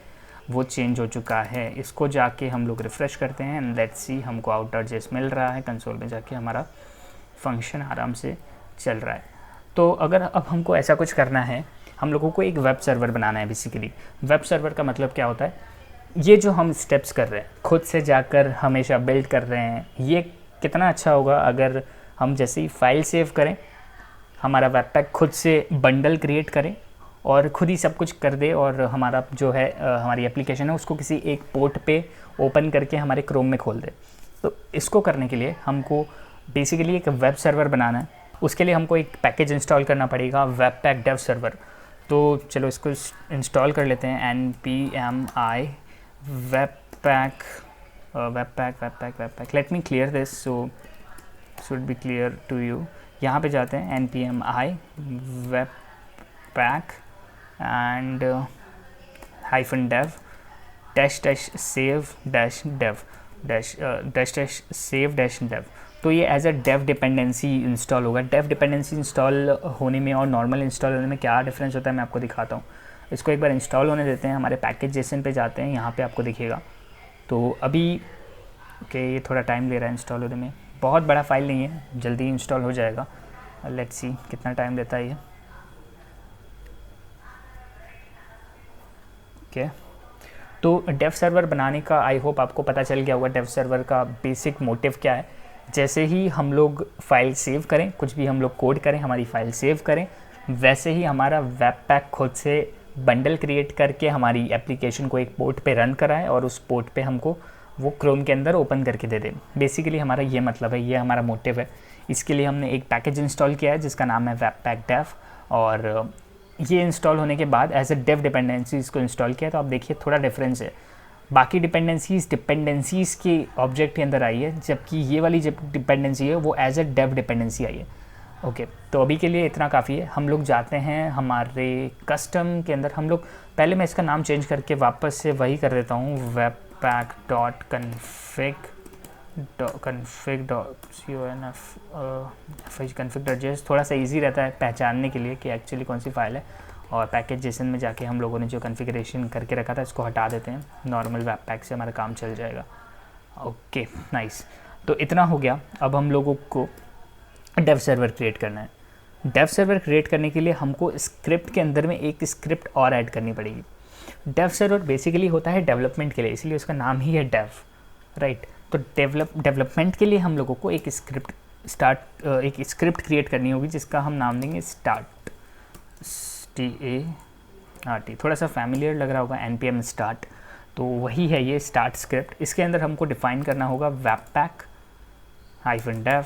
वो चेंज हो चुका है। इसको जाके हम लोग रिफ़्रेश करते हैं एंड लेट्स सी हमको out.js मिल रहा है। कंसोल में जाके हमारा फंक्शन आराम से चल रहा है। तो अगर अब हमको ऐसा कुछ करना है, हम लोगों को एक वेब सर्वर बनाना है। बेसिकली वेब सर्वर का मतलब क्या होता है, ये जो हम स्टेप्स कर रहे हैं खुद से जाकर हमेशा बिल्ड कर रहे हैं, ये कितना अच्छा होगा अगर हम जैसे ही फाइल सेव करें, हमारा वेब पैक खुद से बंडल क्रिएट करें और खुद ही सब कुछ कर दे, और हमारा जो है हमारी एप्लीकेशन है उसको किसी एक पोर्ट पे ओपन करके हमारे क्रोम में खोल दे। तो इसको करने के लिए हमको बेसिकली एक वेब सर्वर बनाना है। उसके लिए हमको एक पैकेज इंस्टॉल करना पड़ेगा, वेब पैक डेव सर्वर। तो चलो इसको इंस्टॉल कर लेते हैं, npmi webpack। Let me clear this so should be clear to you. यहाँ पे जाते हैं npmi webpack and -dev -save-dev। तो ये as a dev dependency install होगा। डेव डिपेंडेंसी इंस्टॉल होने में और नॉर्मल इंस्टॉल होने में क्या डिफरेंस होता है मैं आपको दिखाता हूँ। इसको एक बार इंस्टॉल होने देते हैं, हमारे पैकेज जेसन पे जाते हैं, यहाँ पे आपको दिखेगा। तो अभी ओके ये थोड़ा टाइम ले रहा है इंस्टॉल होने में, बहुत बड़ा फाइल नहीं है, जल्दी इंस्टॉल हो जाएगा। लेट्स सी कितना टाइम लेता है ये। ओके तो डेव सर्वर बनाने का आई होप आपको पता चल गया होगा डेव सर्वर का बेसिक मोटिव क्या है। जैसे ही हम लोग फाइल सेव करें, कुछ भी हम लोग कोड करें, हमारी फाइल सेव करें, वैसे ही हमारा वेब पैक खुद से बंडल क्रिएट करके हमारी एप्लीकेशन को एक पोर्ट पे रन कराए और उस पोर्ट पे हमको वो क्रोम के अंदर ओपन करके दे दे। बेसिकली हमारा ये मतलब है, ये हमारा मोटिव है। इसके लिए हमने एक पैकेज इंस्टॉल किया है जिसका नाम है वेब पैक डेव, और ये इंस्टॉल होने के बाद एज ए डेव डिपेंडेंसी इसको इंस्टॉल किया। तो आप देखिए थोड़ा डिफरेंस है, बाकी डिपेंडेंसीज़ के ऑब्जेक्ट के अंदर आई है, जबकि ये वाली जो डिपेंडेंसी है वो एज ए डेव डिपेंडेंसी आई है। ओके तो अभी के लिए इतना काफ़ी है। हम लोग जाते हैं हमारे कस्टम के अंदर। हम लोग पहले मैं इसका नाम चेंज करके वापस से वही कर देता हूँ, webpack.config.config.js। थोड़ा सा इजी रहता है पहचानने के लिए कि एक्चुअली कौन सी फाइल है। और पैकेज जेसन में जाके हम लोगों ने जो कॉन्फ़िगरेशन करके रखा था इसको हटा देते हैं, नॉर्मल वेब पैक से हमारा काम चल जाएगा। ओके नाइस, तो इतना हो गया। अब हम लोगों को डेव सर्वर क्रिएट करना है। डेव सर्वर क्रिएट करने के लिए हमको स्क्रिप्ट के अंदर में एक स्क्रिप्ट और ऐड करनी पड़ेगी। डेव सर्वर बेसिकली होता है डेवलपमेंट के लिए, इसलिए उसका नाम ही है डेव, राइट। तो डेवलपमेंट के लिए हम लोगों को एक स्क्रिप्ट क्रिएट करनी होगी जिसका हम नाम देंगे स्टार्ट, START। थोड़ा सा फैमिलियर लग रहा होगा, npm स्टार्ट। तो वही है ये स्टार्ट स्क्रिप्ट। इसके अंदर हमको डिफाइन करना होगा वेब पैक -dev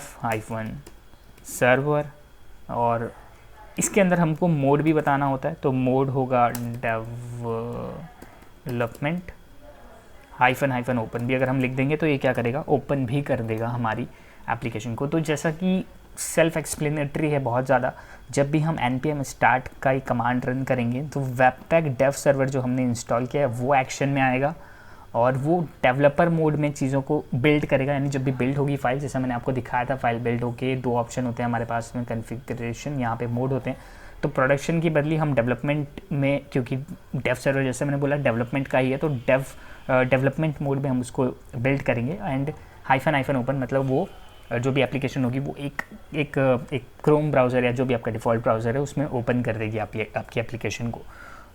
-server, और इसके अंदर हमको मोड भी बताना होता है। तो मोड होगा डेवलपमेंट -open भी अगर हम लिख देंगे तो ये क्या करेगा, ओपन भी कर देगा हमारी एप्लीकेशन को। तो जैसा कि सेल्फ एक्सप्लेनेटरी है बहुत ज़्यादा, जब भी हम npm स्टार्ट का ही कमांड रन करेंगे तो वेब पैक डेव सर्वर जो हमने इंस्टॉल किया है वो एक्शन में आएगा और वो डेवलपर मोड में चीज़ों को बिल्ड करेगा। यानी जब भी बिल्ड होगी फाइल, जैसा मैंने आपको दिखाया था, फाइल बिल्ड होके दो ऑप्शन होते हैं हमारे पास में, कॉन्फ़िगरेशन, यहाँ पे मोड होते हैं। तो प्रोडक्शन की बदली हम डेवलपमेंट में, क्योंकि डेव सर्वर जैसे मैंने बोला डेवलपमेंट का ही है, तो डेवलपमेंट मोड में हम उसको बिल्ड करेंगे। एंड -open मतलब वो जो भी एप्लीकेशन होगी वो एक क्रोम ब्राउज़र या जो भी आपका डिफ़ॉल्ट ब्राउज़र है उसमें ओपन कर देगी आपकी एप्लीकेशन को।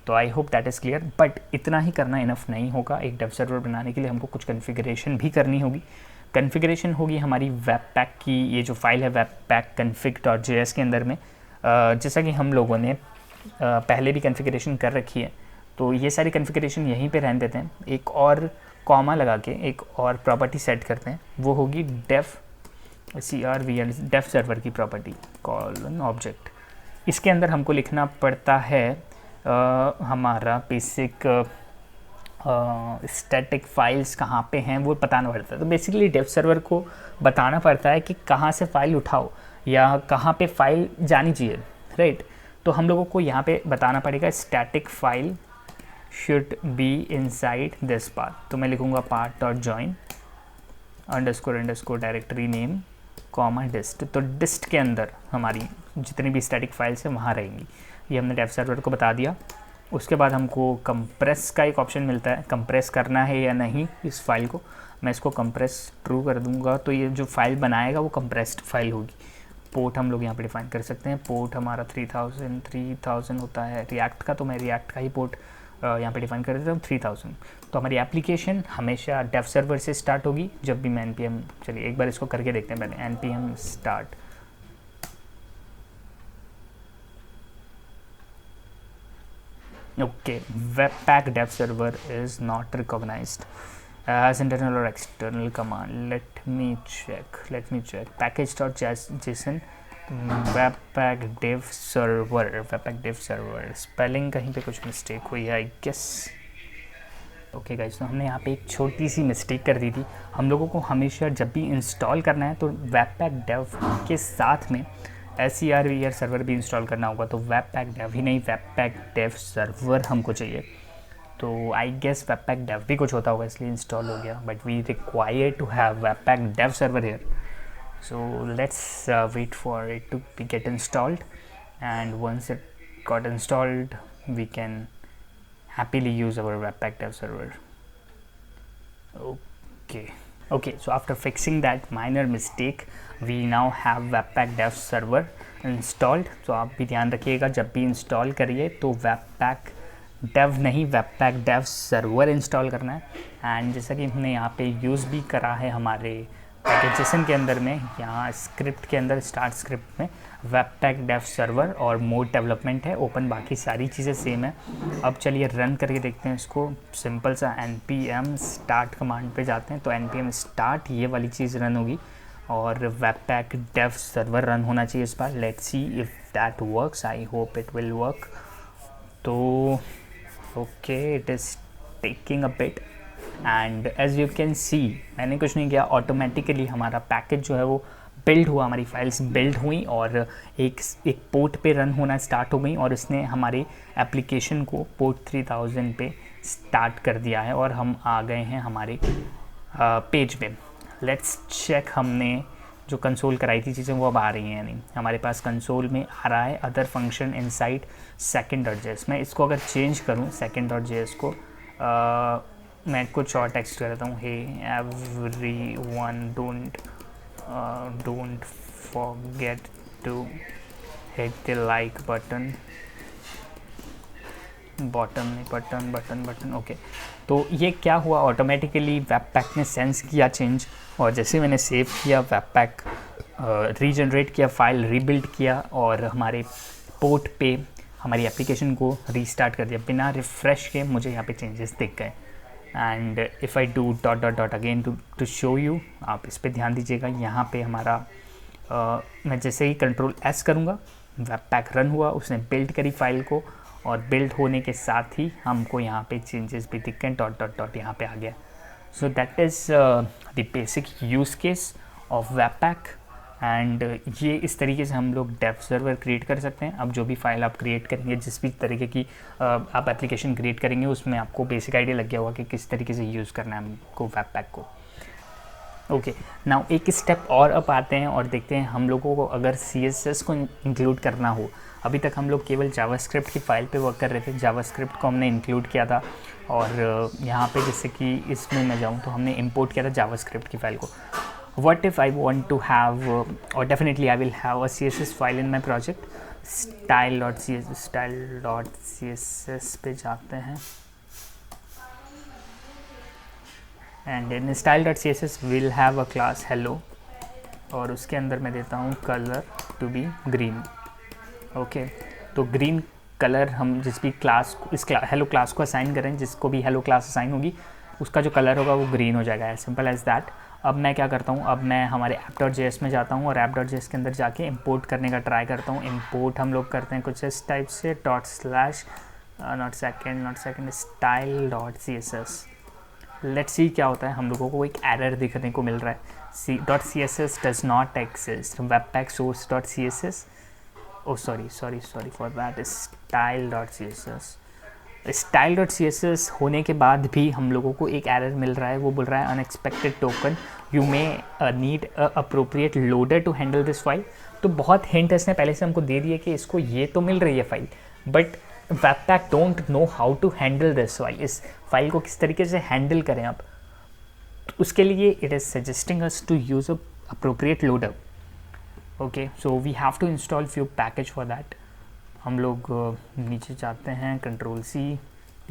तो I hope that is clear. But इतना ही करना इनफ नहीं होगा। एक डेव सर्वर बनाने के लिए हमको कुछ कॉन्फ़िगरेशन भी करनी होगी। कॉन्फ़िगरेशन होगी हमारी वेब पैक की, ये जो फाइल है वेब पैक config.js के अंदर में, जैसा कि हम लोगों ने पहले भी कॉन्फ़िगरेशन कर रखी है, तो ये सारी कॉन्फ़िगरेशन यहीं पे रहने देते हैं। एक और कॉमा लगा के एक और प्रॉपर्टी सेट करते हैं, वो होगी डेव सर्वर की प्रॉपर्टी कॉलन ऑब्जेक्ट। इसके अंदर हमको लिखना पड़ता है हमारा बेसिक स्टैटिक फाइल्स कहाँ पे हैं वो बताना पड़ता है। तो बेसिकली डेव सर्वर को बताना पड़ता है कि कहाँ से फ़ाइल उठाओ या कहाँ पे फाइल जानी चाहिए, राइट। तो हम लोगों को यहाँ पे बताना पड़ेगा static file should be inside this path. तो मैं लिखूँगा path.join _ डायरेक्टरी नेम डिस्ट। तो डिस्ट के अंदर हमारी जितनी भी स्टैटिक फाइल्स हैं वहाँ रहेंगी। ये हमने डेव सर्वर को बता दिया। उसके बाद हमको कंप्रेस का एक ऑप्शन मिलता है, कंप्रेस करना है या नहीं इस फाइल को। मैं इसको कंप्रेस ट्रू कर दूंगा तो ये जो फाइल बनाएगा वो कंप्रेस्ड फाइल होगी। पोर्ट हम लोग यहाँ पे डिफाइन कर सकते हैं। पोर्ट हमारा 3000 होता है रिएक्ट का, तो मैं रिएक्ट का ही पोर्ट यहाँ पे डिफाइन कर देता हूँ 3000। तो हमारी एप्लीकेशन हमेशा डेव सर्वर से स्टार्ट होगी जब भी मैं npm, चलिए एक बार इसको करके देखते हैं पहले, npm start. Okay, webpack dev server is not recognized as internal or external command. Let me check package.json webpack dev server spelling कहीं पे कुछ मिस्टेक हुई है आई गेस। ओके गाइस, तो हमने यहाँ पे एक छोटी सी मिस्टेक कर दी थी। हम लोगों को हमेशा जब भी इंस्टॉल करना है तो webpack dev के साथ में SCRVR सर्वर भी इंस्टॉल करना होगा। तो webpack dev ही नहीं, webpack dev सर्वर हमको चाहिए। तो आई गेस webpack dev भी कुछ होता होगा इसलिए इंस्टॉल हो गया, but we require to have webpack dev server here. So let's wait for it to get installed, and once it got installed we can happily use our webpack dev server. Okay, so after fixing that minor mistake we now have webpack dev server installed. तो आप भी ध्यान रखिएगा जब भी install करिए तो webpack dev नहीं webpack dev server इंस्टॉल करना है। एंड जैसा कि हमने यहाँ पे यूज़ भी करा है हमारे पैकेजेसन के अंदर में, यहाँ स्क्रिप्ट के अंदर स्टार्ट स्क्रिप्ट में webpack dev सर्वर और मोड डेवलपमेंट है ओपन, बाकी सारी चीज़ें सेम है। अब चलिए रन करके देखते हैं इसको। सिंपल सा npm स्टार्ट कमांड पे जाते हैं तो npm स्टार्ट ये वाली चीज़ रन होगी और webpack dev सर्वर रन होना चाहिए इस बार। Let's see if that works, I hope it will work. तो okay, it is taking a bit and as you can see मैंने कुछ नहीं किया, ऑटोमेटिकली हमारा पैकेज जो है वो बिल्ड हुआ, हमारी फाइल्स बिल्ड हुई और एक पोर्ट पे रन होना स्टार्ट हो गई और इसने हमारे एप्लीकेशन को पोर्ट 3000 पे स्टार्ट कर दिया है और हम आ गए हैं हमारे पेज पे। लेट्स चेक, हमने जो कंसोल कराई थी चीज़ें वो अब आ रही हैं नहीं। हमारे पास कंसोल में आ रहा है अदर फंक्शन इनसाइड second.js। मैं इसको अगर चेंज करूँ second.js को, मैं कुछ और टेक्स्ट कर देता हूँ, hey everyone don't forget to hit the like button, button. Okay, तो ये क्या हुआ, ऑटोमेटिकली webpack ने सेंस किया चेंज और जैसे मैंने सेव किया webpack रीजनरेट किया, फाइल रीबिल्ड किया और हमारे पोर्ट पे हमारी एप्लीकेशन को रीस्टार्ट कर दिया। बिना रिफ़्रेश के मुझे यहाँ पे चेंजेस दिख गए। And if I do dot again to show you, आप इस पर ध्यान दीजिएगा। यहाँ पे हमारा मैं जैसे ही Ctrl+S करूँगा webpack रन हुआ, उसने बिल्ड करी फाइल को और बिल्ड होने के साथ ही हमको यहाँ पे चेंजेस भी दिख गए, डॉट यहाँ पे आ गया। So that is the basic use case of webpack and ये इस तरीके से हम लोग डेव सर्वर क्रिएट कर सकते हैं। अब जो भी फाइल आप क्रिएट करेंगे, जिस भी तरीके की आप एप्लीकेशन क्रिएट करेंगे, उसमें आपको बेसिक आइडिया लग गया होगा कि किस तरीके से यूज़ करना है हमको webpack को। ओके, नाउ एक स्टेप और अप आते हैं और देखते हैं हम लोगों को अगर CSS को इंक्लूड करना हो। अभी तक हम लोग केवल जावास्क्रिप्ट की फ़ाइल पे वर्क कर रहे थे, जावास्क्रिप्ट को हमने इंक्लूड किया था और यहाँ पे जैसे कि इसमें मैं जाऊँ तो हमने इंपोर्ट किया था जावास्क्रिप्ट की फ़ाइल को। What if I want to have or definitely I will have a CSS file in my project, style.css पे जाते हैं and in style.css we'll have a class hello और उसके अंदर मैं देता हूँ color to be green। Okay, तो ग्रीन कलर हम जिस भी क्लास इस हेलो क्लास को असाइन करें, जिसको भी हेलो क्लास असाइन होगी उसका जो कलर होगा वो ग्रीन हो जाएगा, एज सिंपल एज दैट। अब मैं क्या करता हूँ, अब मैं हमारे app.js में जाता हूँ और app.js के अंदर जाके इंपोर्ट करने का ट्राई करता हूँ। इंपोर्ट हम लोग करते हैं कुछ इस टाइप से style.css। लेट्स सी क्या होता है, हम लोगों को एक एरर दिखने को मिल रहा है, .css does not exist, webpack source.css, oh sorry for that, style.css होने के बाद भी हम लोगों को एक एरर मिल रहा है, वो बोल रहा है unexpected token, you may need appropriate loader to handle this file. तो बहुत हिंट इसने पहले से हमको दे दिए कि इसको ये तो मिल रही है file, but webpack don't know how to handle this file, इस फाइल को किस तरीके से हैंडल करें आप। तो उसके लिए it is suggesting us to use a appropriate loader. Okay, so we have to install few package for that. हम लोग नीचे जाते हैं, control C,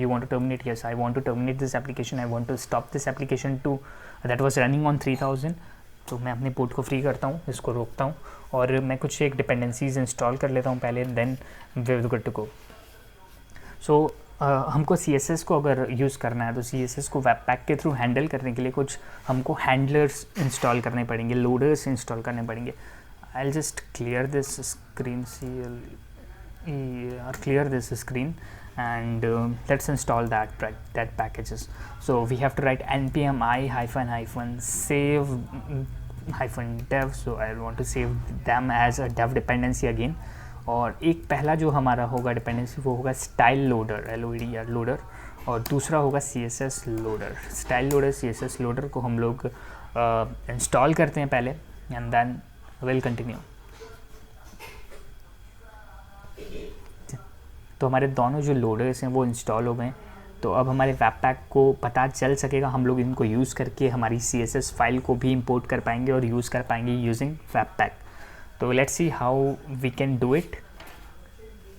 you want to terminate, yes I want to terminate this application, I want to stop this application to that was running on 3000। तो मैं अपने port को free करता हूँ, इसको रोकता हूँ और मैं कुछ एक डिपेंडेंसीज इंस्टॉल कर लेता हूँ पहले, then we will good to go. So हमको CSS को अगर यूज़ करना है तो CSS को वेब पैक के थ्रू हैंडल करने के लिए कुछ हमको हैंडलर्स इंस्टॉल करने पड़ेंगे, लोडर्स इंस्टॉल करने पड़ेंगे। I will just clear this screen, clear this screen and let's install that packages. So we have to write npm i save -dev, so I want to save them as a dev dependency again. और एक पहला जो हमारा होगा dependency वो होगा style loader, LOAD loader, और दूसरा होगा CSS loader. Style loader CSS loader को हम लोग इंस्टॉल करते हैं पहले एंड देन विल कंटिन्यू। तो हमारे दोनों जो लोडर्स हैं वो इंस्टॉल हो गए। तो अब हमारे वेब पैक को पता चल सकेगा, हम लोग इनको यूज़ करके हमारी CSS फाइल को भी इंपोर्ट कर पाएंगे और यूज़ कर पाएंगे यूजिंग वेब पैक। तो let's see how we can do it.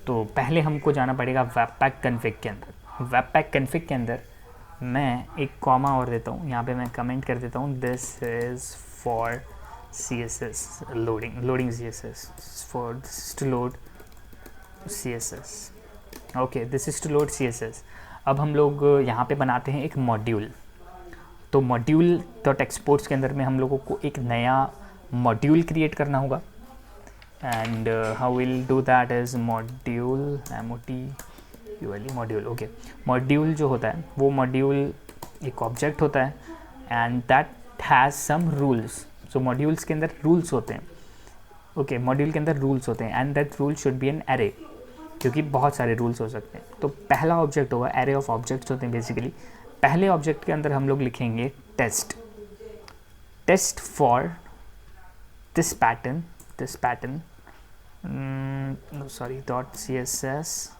तो पहले हमको जाना पड़ेगा वेब पैक कन्फिग के अंदर। वेब पैक कन्फिग के अंदर मैं एक कॉमा और देता हूँ, यहाँ पे मैं कमेंट कर देता हूँ this is for CSS loading CSS, for this to load CSS। Okay, this is to load CSS। अब हम लोग यहाँ पे बनाते हैं एक मॉड्यूल। तो मॉड्यूल डॉट एक्सपोर्ट्स के अंदर में हम लोगों को एक नया मॉड्यूल क्रिएट करना होगा and how will do that is module MODULE module. Okay, module जो होता है वो मॉड्यूल एक ऑब्जेक्ट होता है and that has some rules. सो मॉड्यूल्स के अंदर रूल्स होते हैं। ओके, मॉड्यूल के अंदर रूल्स होते हैं and that rule should be an array, क्योंकि बहुत सारे रूल्स हो सकते हैं। तो पहला ऑब्जेक्ट होगा, एरे ऑफ ऑब्जेक्ट्स होते हैं बेसिकली। पहले ऑब्जेक्ट के अंदर हम लोग लिखेंगे test for this pattern .css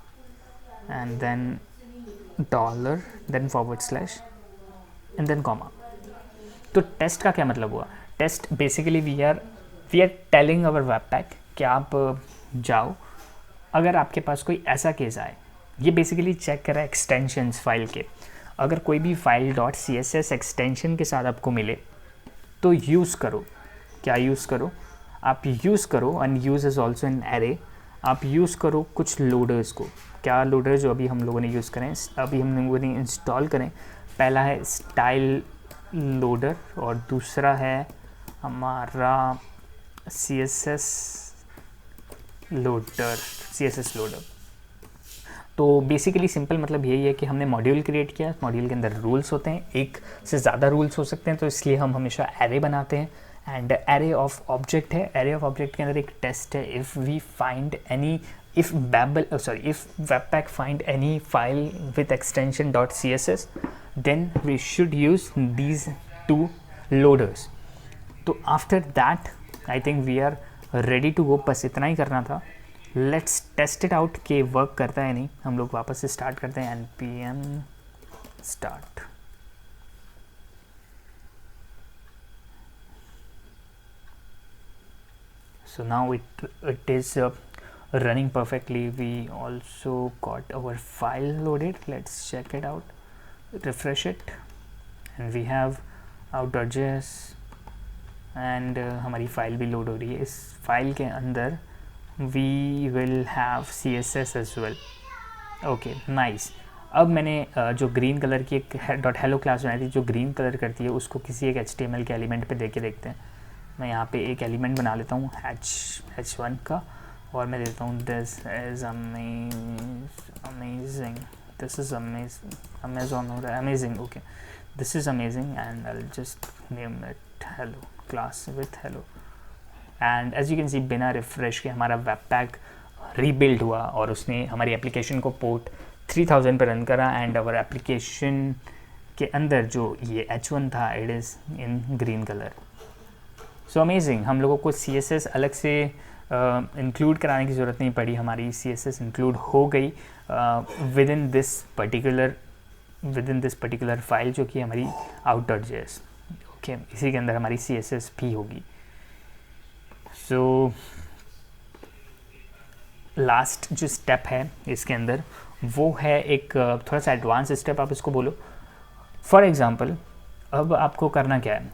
and then $, then /, and then comma। तो टेस्ट का क्या मतलब हुआ? Test basically we are telling our web pack कि आप जाओ, अगर आपके पास कोई ऐसा केस आए, ये बेसिकली चेक करा एक्सटेंशंस फाइल के। अगर कोई भी फाइल .css एक्सटेंशन के साथ आपको मिले तो यूज़ करो। क्या यूज़ करो? आप यूज़ करो, and use is also an array. आप यूज़ करो कुछ लोडर्स को। क्या लोडर जो अभी हम लोगों ने यूज़ करें, अभी हम लोगों ने इंस्टॉल करें, पहला है स्टाइल लोडर और दूसरा है हमारा CSS लोडर। तो बेसिकली सिंपल मतलब यही है कि हमने मॉड्यूल क्रिएट किया, मॉड्यूल के अंदर रूल्स होते हैं, एक से ज़्यादा रूल्स हो सकते हैं, तो इसलिए हम हमेशा एरे बनाते हैं एंड एरे ऑफ ऑब्जेक्ट है। एरे ऑफ ऑब्जेक्ट के अंदर एक टेस्ट है, if webpack find any file with extension .css then we should use these two loaders। तो after that I think we are ready to go। बस इतना ही करना था। लेट्स टेस्ट इट आउट कि वर्क करता है नहीं। हम लोग वापस से स्टार्ट करते हैं, npm start। So now it is running perfectly। We also got our file loaded, let's check it out, refresh it and we have out.js and हमारी फाइल भी लोड हो रही है। इस फाइल के अंदर we will have CSS as well। Okay nice. अब मैंने जो ग्रीन कलर की एक .hello क्लास बनाई थी जो ग्रीन कलर करती है, उसको किसी एक HTML के एलिमेंट पे दे के देखते हैं। मैं यहाँ पे एक एलिमेंट बना लेता हूँ h1 का और मैं देता हूँ this is amazing, this is amazing. Okay, this is amazing and I just name it hello class with hello. And as you can see बिना रिफ्रेश के हमारा वेब पैक रीबिल्ड हुआ और उसने हमारी एप्लीकेशन को पोर्ट 3000 पर रन करा एंड आवर एप्लीकेशन के अंदर जो ये h1 था it is in green colour. So amazing. हम लोगों को CSS अलग से इंक्लूड कराने की ज़रूरत नहीं पड़ी, हमारी CSS इंक्लूड हो गई with in this particular file जो कि हमारी out.js। ओके, इसी के अंदर हमारी CSS भी होगी। सो लास्ट जो स्टेप है इसके अंदर वो है एक थोड़ा सा एडवांस स्टेप आप इसको बोलो। फॉर एग्ज़ाम्पल अब आपको करना क्या है,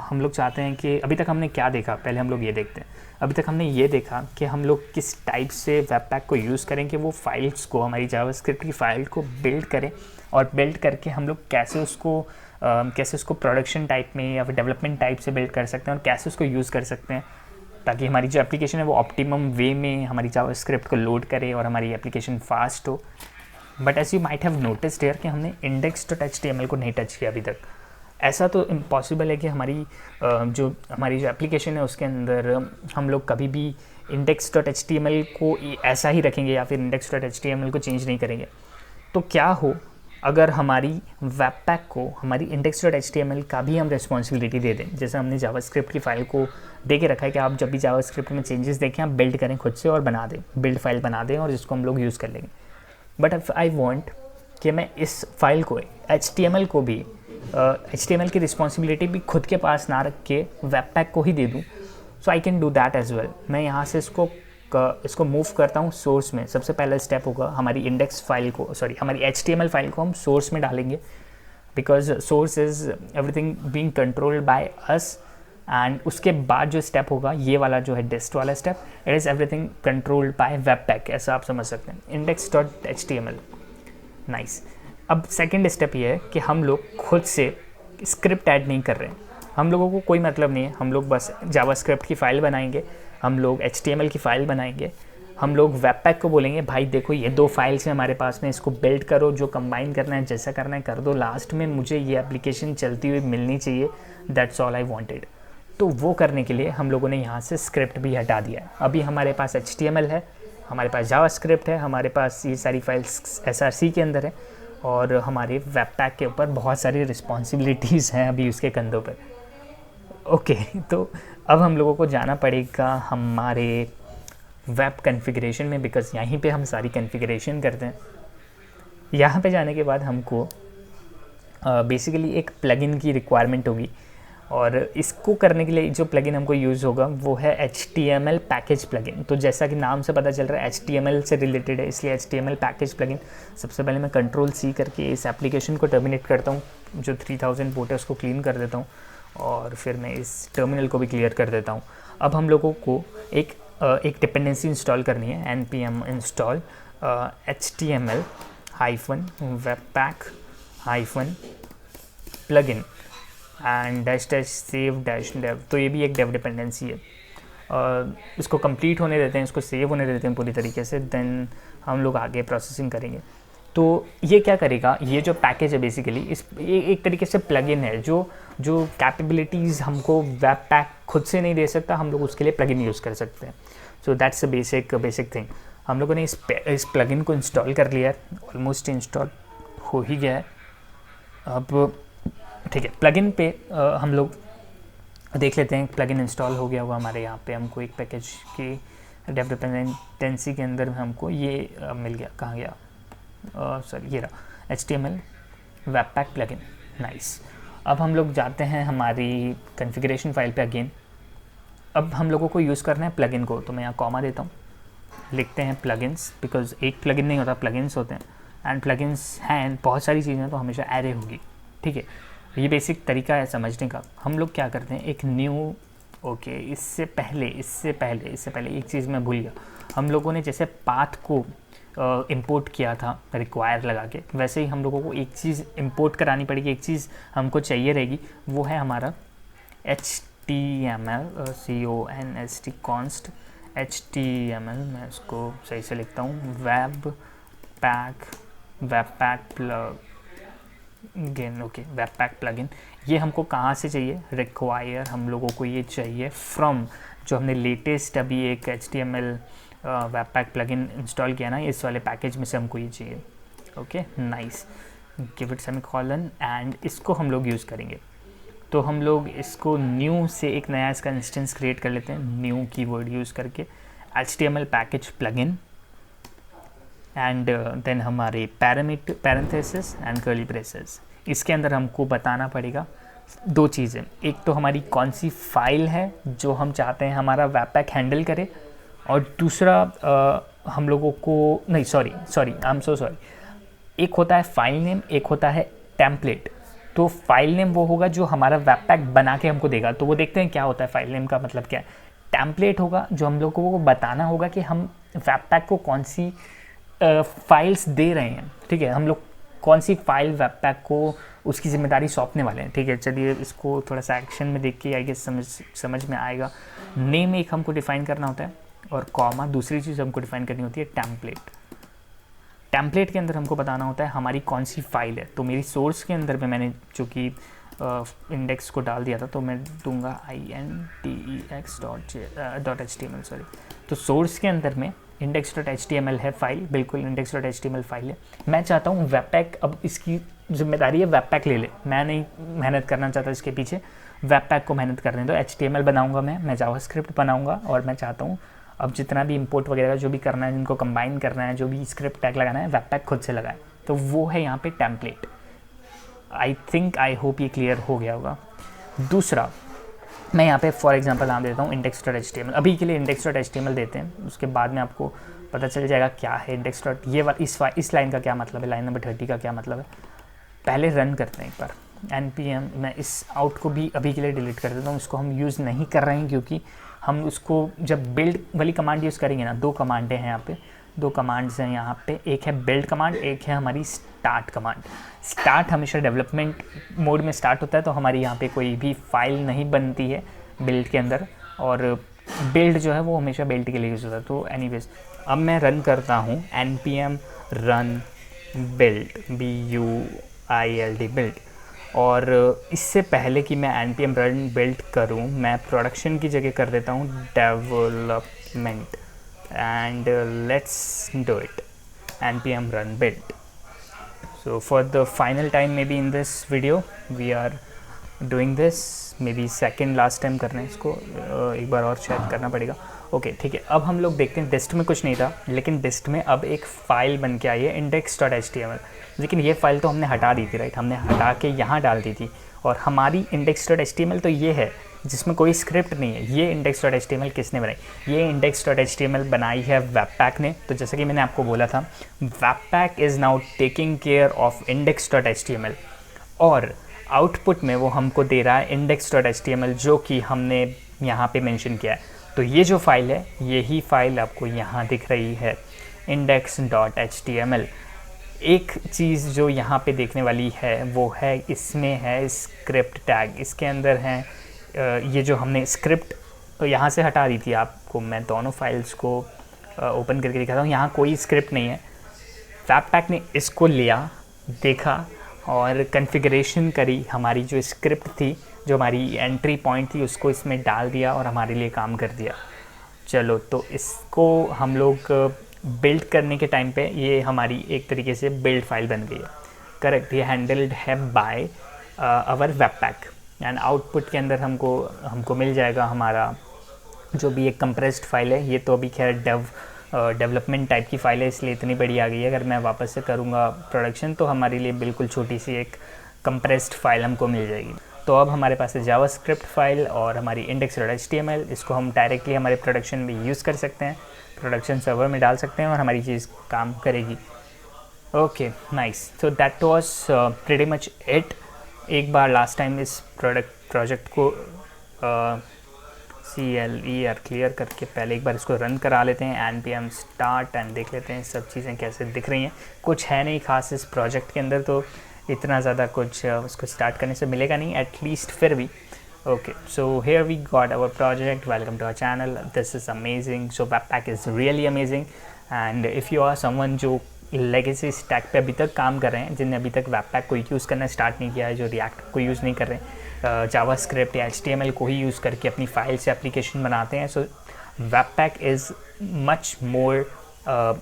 हम लोग चाहते हैं कि अभी तक हमने क्या देखा, पहले हम लोग ये देखते हैं। अभी तक हमने ये देखा कि हम लोग किस टाइप से वेब पैक को यूज़ करें कि वो फाइल्स को, हमारी जावास्क्रिप्ट की फ़ाइल को बिल्ड करें, और बिल्ड करके हम लोग कैसे उसको प्रोडक्शन टाइप में या फिर डेवलपमेंट टाइप से बिल्ड कर सकते हैं और कैसे उसको यूज़ कर सकते हैं ताकि हमारी जो एप्लीकेशन है वो ऑप्टिमम वे में हमारी जावास्क्रिप्ट को लोड करे और हमारी एप्लीकेशन फास्ट हो। But as you might have noticed here कि हमने index.html को नहीं टच किया अभी तक। ऐसा तो इम्पॉसिबल है कि हमारी जो एप्लीकेशन है उसके अंदर हम लोग कभी भी index.html को ऐसा ही रखेंगे या फिर index.html को चेंज नहीं करेंगे। तो क्या हो अगर हमारी वेब पैक को हमारी index.html का भी हम रिस्पॉन्सिबिलिटी दे दें, जैसे हमने जावास्क्रिप्ट की फ़ाइल को दे के रखा है कि आप जब भी जावास्क्रिप्ट में चेंजेस देखें आप बिल्ड करें खुद से और बना दें, बिल्ड फाइल बना दें और जिसको हम लोग यूज़ कर लेंगे। बट इफ़ आई वांट कि मैं इस फाइल को HTML को भी HTML की रिस्पॉन्सिबिलिटी भी खुद के पास ना रख के वेब पैक को ही दे दूँ, so I can do that as well. मैं यहाँ से इसको मूव करता हूँ सोर्स में। सबसे पहला स्टेप होगा हमारी हमारी HTML फाइल को हम सोर्स में डालेंगे, because source is everything being controlled by us. And उसके बाद जो स्टेप होगा ये वाला जो है डिस्ट वाला step, it is everything controlled by web pack, ऐसा आप समझ सकते हैं, index.html। नाइस। अब सेकेंड स्टेप ये है कि हम लोग खुद से स्क्रिप्ट ऐड नहीं कर रहे हैं। हम लोगों को कोई मतलब नहीं है, हम लोग बस जावास्क्रिप्ट की फ़ाइल बनाएंगे, हम लोग HTML की फ़ाइल बनाएंगे, हम लोग वेब पैक को बोलेंगे भाई देखो ये 2 फाइल्स हैं हमारे पास में, इसको बिल्ड करो, जो कंबाइन करना है जैसा करना है कर दो, लास्ट में मुझे ये एप्लीकेशन चलती हुई मिलनी चाहिए, दैट्स ऑल आई वांटेड। तो वो करने के लिए हम लोगों ने यहाँ से स्क्रिप्ट भी हटा दिया है। अभी हमारे पास HTML है, हमारे पास जावास्क्रिप्ट है, हमारे पास ये सारी फाइल्स SRC के अंदर है और हमारे वेब पैक के ऊपर बहुत सारी रिस्पॉन्सिबिलिटीज़ हैं अभी उसके कंधों पर। ओके, तो अब हम लोगों को जाना पड़ेगा हमारे वेब कॉन्फ़िगरेशन में, बिकॉज़ यहीं पे हम सारी कॉन्फ़िगरेशन करते हैं। यहाँ पे जाने के बाद हमको बेसिकली एक प्लगइन की रिक्वायरमेंट होगी, और इसको करने के लिए जो प्लगइन हमको यूज़ होगा वो है HTML पैकेज प्लगइन। तो जैसा कि नाम से पता चल रहा है HTML से रिलेटेड है, इसलिए HTML पैकेज प्लगइन। सबसे पहले मैं Ctrl+C करके इस एप्लीकेशन को टर्मिनेट करता हूँ, जो 3000 पोर्ट है उसको क्लीन कर देता हूँ, और फिर मैं इस टर्मिनल को भी क्लियर कर देता हूँ। अब हम लोगों को एक डिपेंडेंसी इंस्टॉल करनी है, npm install HTML webpack plugin and --save-dev। तो ये भी एक डेव डिपेंडेंसी है। इसको कंप्लीट होने देते हैं, इसको सेव होने देते हैं पूरी तरीके से, देन हम लोग आगे प्रोसेसिंग करेंगे। तो ये क्या करेगा, ये जो पैकेज है बेसिकली ये एक तरीके से प्लगइन है जो कैपेबिलिटीज़ हमको वेब पैक खुद से नहीं दे सकता, हम लोग उसके लिए प्लगइन यूज़ कर सकते हैं। So that's a basic thing. हम लोगों ने इस प्लगइन को इंस्टॉल कर लिया है, ऑलमोस्ट इंस्टॉल हो ही गया है। अब ठीक है, प्लगइन पे हम लोग देख लेते हैं। प्लगइन इंस्टॉल हो गया हुआ हमारे यहाँ पे, हमको एक पैकेज की डेव डिपेंडेंसी के अंदर हमको ये मिल गया, कहाँ गया, सॉरी ये रहा HTML वेबपैक प्लगइन। नाइस। अब हम लोग जाते हैं हमारी कॉन्फ़िगरेशन फाइल पे अगेन। अब हम लोगों को यूज़ करना है प्लगइन को, तो मैं यहाँ कॉमा देता हूँ, लिखते हैं प्लगइन्स, बिकॉज एक प्लगइन नहीं होता, प्लगइन्स होते हैं। एंड प्लगइन्स हैं बहुत सारी चीज़ें, तो हमेशा एरे होगी। ठीक है, ये बेसिक तरीका है समझने का। हम लोग क्या करते हैं, एक न्यू इससे पहले एक चीज़ मैं भूल गया। हम लोगों ने जैसे पाथ को इंपोर्ट किया था रिक्वायर लगा के, वैसे ही हम लोगों को एक चीज़ इंपोर्ट करानी पड़ेगी, एक चीज़ हमको चाहिए रहेगी, वो है हमारा HTML const HTML। मैं इसको सही से लिखता हूँ, web pack plugin. Okay, web pack plugin. ये हमको कहाँ से चाहिए, रिक्वायर हम लोगों को ये चाहिए फ्रॉम जो हमने लेटेस्ट अभी एक HTML web pack plugin install किया ना, इस वाले पैकेज में से हमको ये चाहिए। Okay, nice, give it semicolon, and इसको हम लोग यूज़ करेंगे। तो हम लोग इसको न्यू से एक नया इसका इंस्टेंस क्रिएट कर लेते हैं, न्यू कीवर्ड यूज़ करके HTML package plugin, and then हमारे पैरेंथेसिस एंड कर्ली ब्रेसेस। इसके अंदर हमको बताना पड़ेगा दो चीज़ें, एक तो हमारी कौन सी फाइल है जो हम चाहते हैं हमारा वेब पैक हैंडल करे, और दूसरा हम लोगों को नहीं, sorry I am so sorry, एक होता है फाइल नेम, एक होता है टेम्पलेट। तो फाइल नेम वो होगा जो हमारा वेब पैक बना के हमको देगा, तो वो देखते हैं क्या होता है फाइल नेम का मतलब क्या है। टेम्पलेट होगा जो हम लोगों को बताना होगा कि हम वेब पैक को कौन सी फाइल्स दे रहे हैं, ठीक है, हम लोग कौन सी फाइल वेब पैक को उसकी जिम्मेदारी सौंपने वाले हैं, ठीक है। चलिए इसको थोड़ा सा एक्शन में देख के आई गेस समझ में आएगा। नेम एक हमको डिफ़ाइन करना होता है, और कॉमा दूसरी चीज़ हमको डिफ़ाइन करनी होती है टेम्पलेट। टेम्पलेट के अंदर हमको बताना होता है हमारी कौन सी फाइल है। तो मेरी सोर्स के अंदर में मैंने जो कि इंडेक्स को डाल दिया था, तो मैं दूंगा index.html, सॉरी। तो सोर्स के अंदर में index.html है फाइल, बिल्कुल index.html फाइल है। मैं चाहता हूँ वेब पैक अब इसकी जिम्मेदारी है वेब पैक ले ले, मैं नहीं मेहनत करना चाहता इसके पीछे, वेब पैक को मेहनत करने दो। HTML बनाऊँगा मैं जावास्क्रिप्ट बनाऊँगा, और मैं चाहता हूँ अब जितना भी इंपोर्ट वगैरह जो भी करना है, जिनको कंबाइन करना है, जो भी स्क्रिप्ट टैग लगाना है, वेब पैक खुद से लगाए। तो वो है यहाँ पे टेम्पलेट। आई होप ये क्लियर हो गया होगा। दूसरा, मैं यहाँ पे फॉर एग्जांपल नाम देता हूँ index.html, अभी के लिए index.html देते हैं, उसके बाद में आपको पता चल जाएगा क्या है index. इस लाइन का क्या मतलब है, लाइन नंबर 30 का क्या मतलब है। पहले रन करते हैं एक बार npm, मैं इस आउट को भी अभी के लिए डिलीट कर देता हूँ, इसको हम यूज़ नहीं कर रहे हैं, क्योंकि हम उसको जब बिल्ड वाली कमांड यूज़ करेंगे ना, दो कमांडें हैं यहाँ पे, दो कमांड्स हैं यहाँ पे, एक है बिल्ड कमांड, एक है हमारी स्टार्ट कमांड। स्टार्ट हमेशा डेवलपमेंट मोड में स्टार्ट होता है, तो हमारी यहाँ पे कोई भी फाइल नहीं बनती है बिल्ड के अंदर, और बिल्ड जो है वो हमेशा बिल्ड के लिए यूज़ होता है। तो एनीवेज अब मैं रन करता हूँ npm run build, BUILD build. और इससे पहले कि मैं npm रन बिल्ड करूँ, मैं प्रोडक्शन की जगह कर देता हूँ development, and let's do it, npm run build. So for the final time maybe in this video we are doing this, maybe second last time करना है इसको, एक बार और शायद करना पड़ेगा। ओके ठीक है, अब हम लोग देखते हैं डिस्ट में कुछ नहीं था, लेकिन डिस्ट में अब एक फ़ाइल बन के आई है index.html, लेकिन ये फ़ाइल तो हमने हटा दी थी, राइट, हमने हटा के यहाँ डाल दी थी, और हमारी index.html तो ये है जिसमें कोई स्क्रिप्ट नहीं है। ये index.html किसने बनाई, ये index.html बनाई है वेब पैक ने। तो जैसा कि मैंने आपको बोला था, web pack is now taking care of index.html, और आउटपुट में वो हमको दे रहा है index.html, जो कि हमने यहाँ पे मेंशन किया है। तो ये जो फाइल है, यही फाइल आपको यहाँ दिख रही है index.html। एक चीज़ जो यहाँ पे देखने वाली है वो है, इसमें है स्क्रिप्ट टैग, इसके अंदर हैं ये जो हमने स्क्रिप्ट यहाँ से हटा दी थी, आपको मैं दोनों फाइल्स को ओपन करके दिखाता हूँ। यहाँ कोई स्क्रिप्ट नहीं है, वेब पैक ने इसको लिया, देखा और कॉन्फ़िगरेशन करी, हमारी जो स्क्रिप्ट थी, जो हमारी एंट्री पॉइंट थी, उसको इसमें डाल दिया और हमारे लिए काम कर दिया। चलो, तो इसको हम लोग बिल्ड करने के टाइम पे ये हमारी एक तरीके से बिल्ड फाइल बन गई है, करेक्ट। ये हैंडल्ड है by our web pack, and output के अंदर हमको मिल जाएगा हमारा जो भी एक कंप्रेस्ड फाइल है। ये तो अभी खैर डेवलपमेंट टाइप की फ़ाइल है, इसलिए इतनी बड़ी आ गई है। अगर मैं वापस से करूँगा प्रोडक्शन तो हमारे लिए बिल्कुल छोटी सी एक कंप्रेस्ड फाइल हमको मिल जाएगी। तो अब हमारे पास है जावास्क्रिप्ट फाइल और हमारी index.html, इसको हम डायरेक्टली हमारे प्रोडक्शन में यूज़ कर सकते हैं, प्रोडक्शन सर्वर में डाल सकते हैं और हमारी चीज़ काम करेगी। Okay nice, so that was pretty much it. एक बार लास्ट टाइम इस प्रोजेक्ट को CLER क्लियर करके पहले एक बार इसको रन करा लेते हैं, npm स्टार्ट, एंड देख लेते हैं सब चीज़ें कैसे दिख रही हैं। कुछ है नहीं खास इस प्रोजेक्ट के अंदर, तो इतना ज़्यादा कुछ उसको स्टार्ट करने से मिलेगा नहीं, एटलीस्ट फिर भी। Okay, so here we got our project, welcome to our channel, this is amazing. So web pack is really amazing, and if you are someone जो लेगेसी स्टैक पे अभी तक काम कर रहे हैं, जिनने अभी तक वेब पैक को यूज़ करना स्टार्ट नहीं किया है, जो रिएक्ट को यूज़ नहीं कर रहे हैं, जावास्क्रिप्ट या HTML को ही यूज़ करके अपनी फाइल से एप्लीकेशन बनाते हैं, सो web pack is much more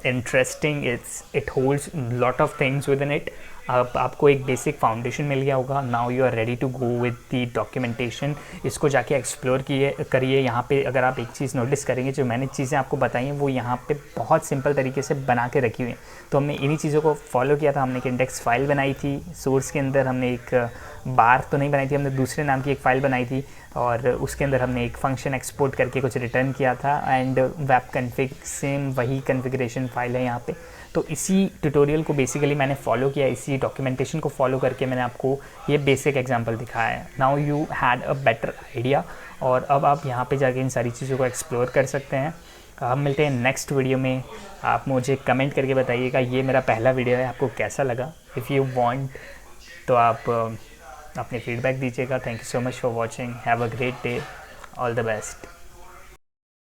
interesting, it holds lot of things within it, अब आपको एक बेसिक फाउंडेशन मिल गया होगा। Now you are ready to go with the documentation. इसको जाके एक्सप्लोर करिए। यहाँ पे अगर आप एक चीज़ नोटिस करेंगे, जो मैंने चीज़ें आपको बताई हैं वो यहाँ पे बहुत सिंपल तरीके से बना के रखी हुई हैं। तो हमने इन्हीं चीज़ों को फॉलो किया था। हमने एक इंडेक्स फाइल बनाई थी, सोर्स के अंदर हमने एक बार तो नहीं बनाई थी, हमने दूसरे नाम की एक फ़ाइल बनाई थी, और उसके अंदर हमने एक फ़ंक्शन एक्सपोर्ट करके कुछ रिटर्न किया था। एंड वेब कन्फिग सेम वही कन्फिग्रेशन फाइल है यहाँ पे। तो इसी ट्यूटोरियल को बेसिकली मैंने फॉलो किया, इसी डॉक्यूमेंटेशन को फॉलो करके मैंने आपको ये बेसिक एग्जांपल दिखाया है। Now you had a better idea, और अब आप यहाँ पे जाके इन सारी चीज़ों को एक्सप्लोर कर सकते हैं। हम मिलते हैं नेक्स्ट वीडियो में। आप मुझे कमेंट करके बताइएगा ये मेरा पहला वीडियो है, आपको कैसा लगा। इफ़ यू वांट तो आप अपने फीडबैक दीजिएगा। Thank you so much for watching. Have a great day. All the best.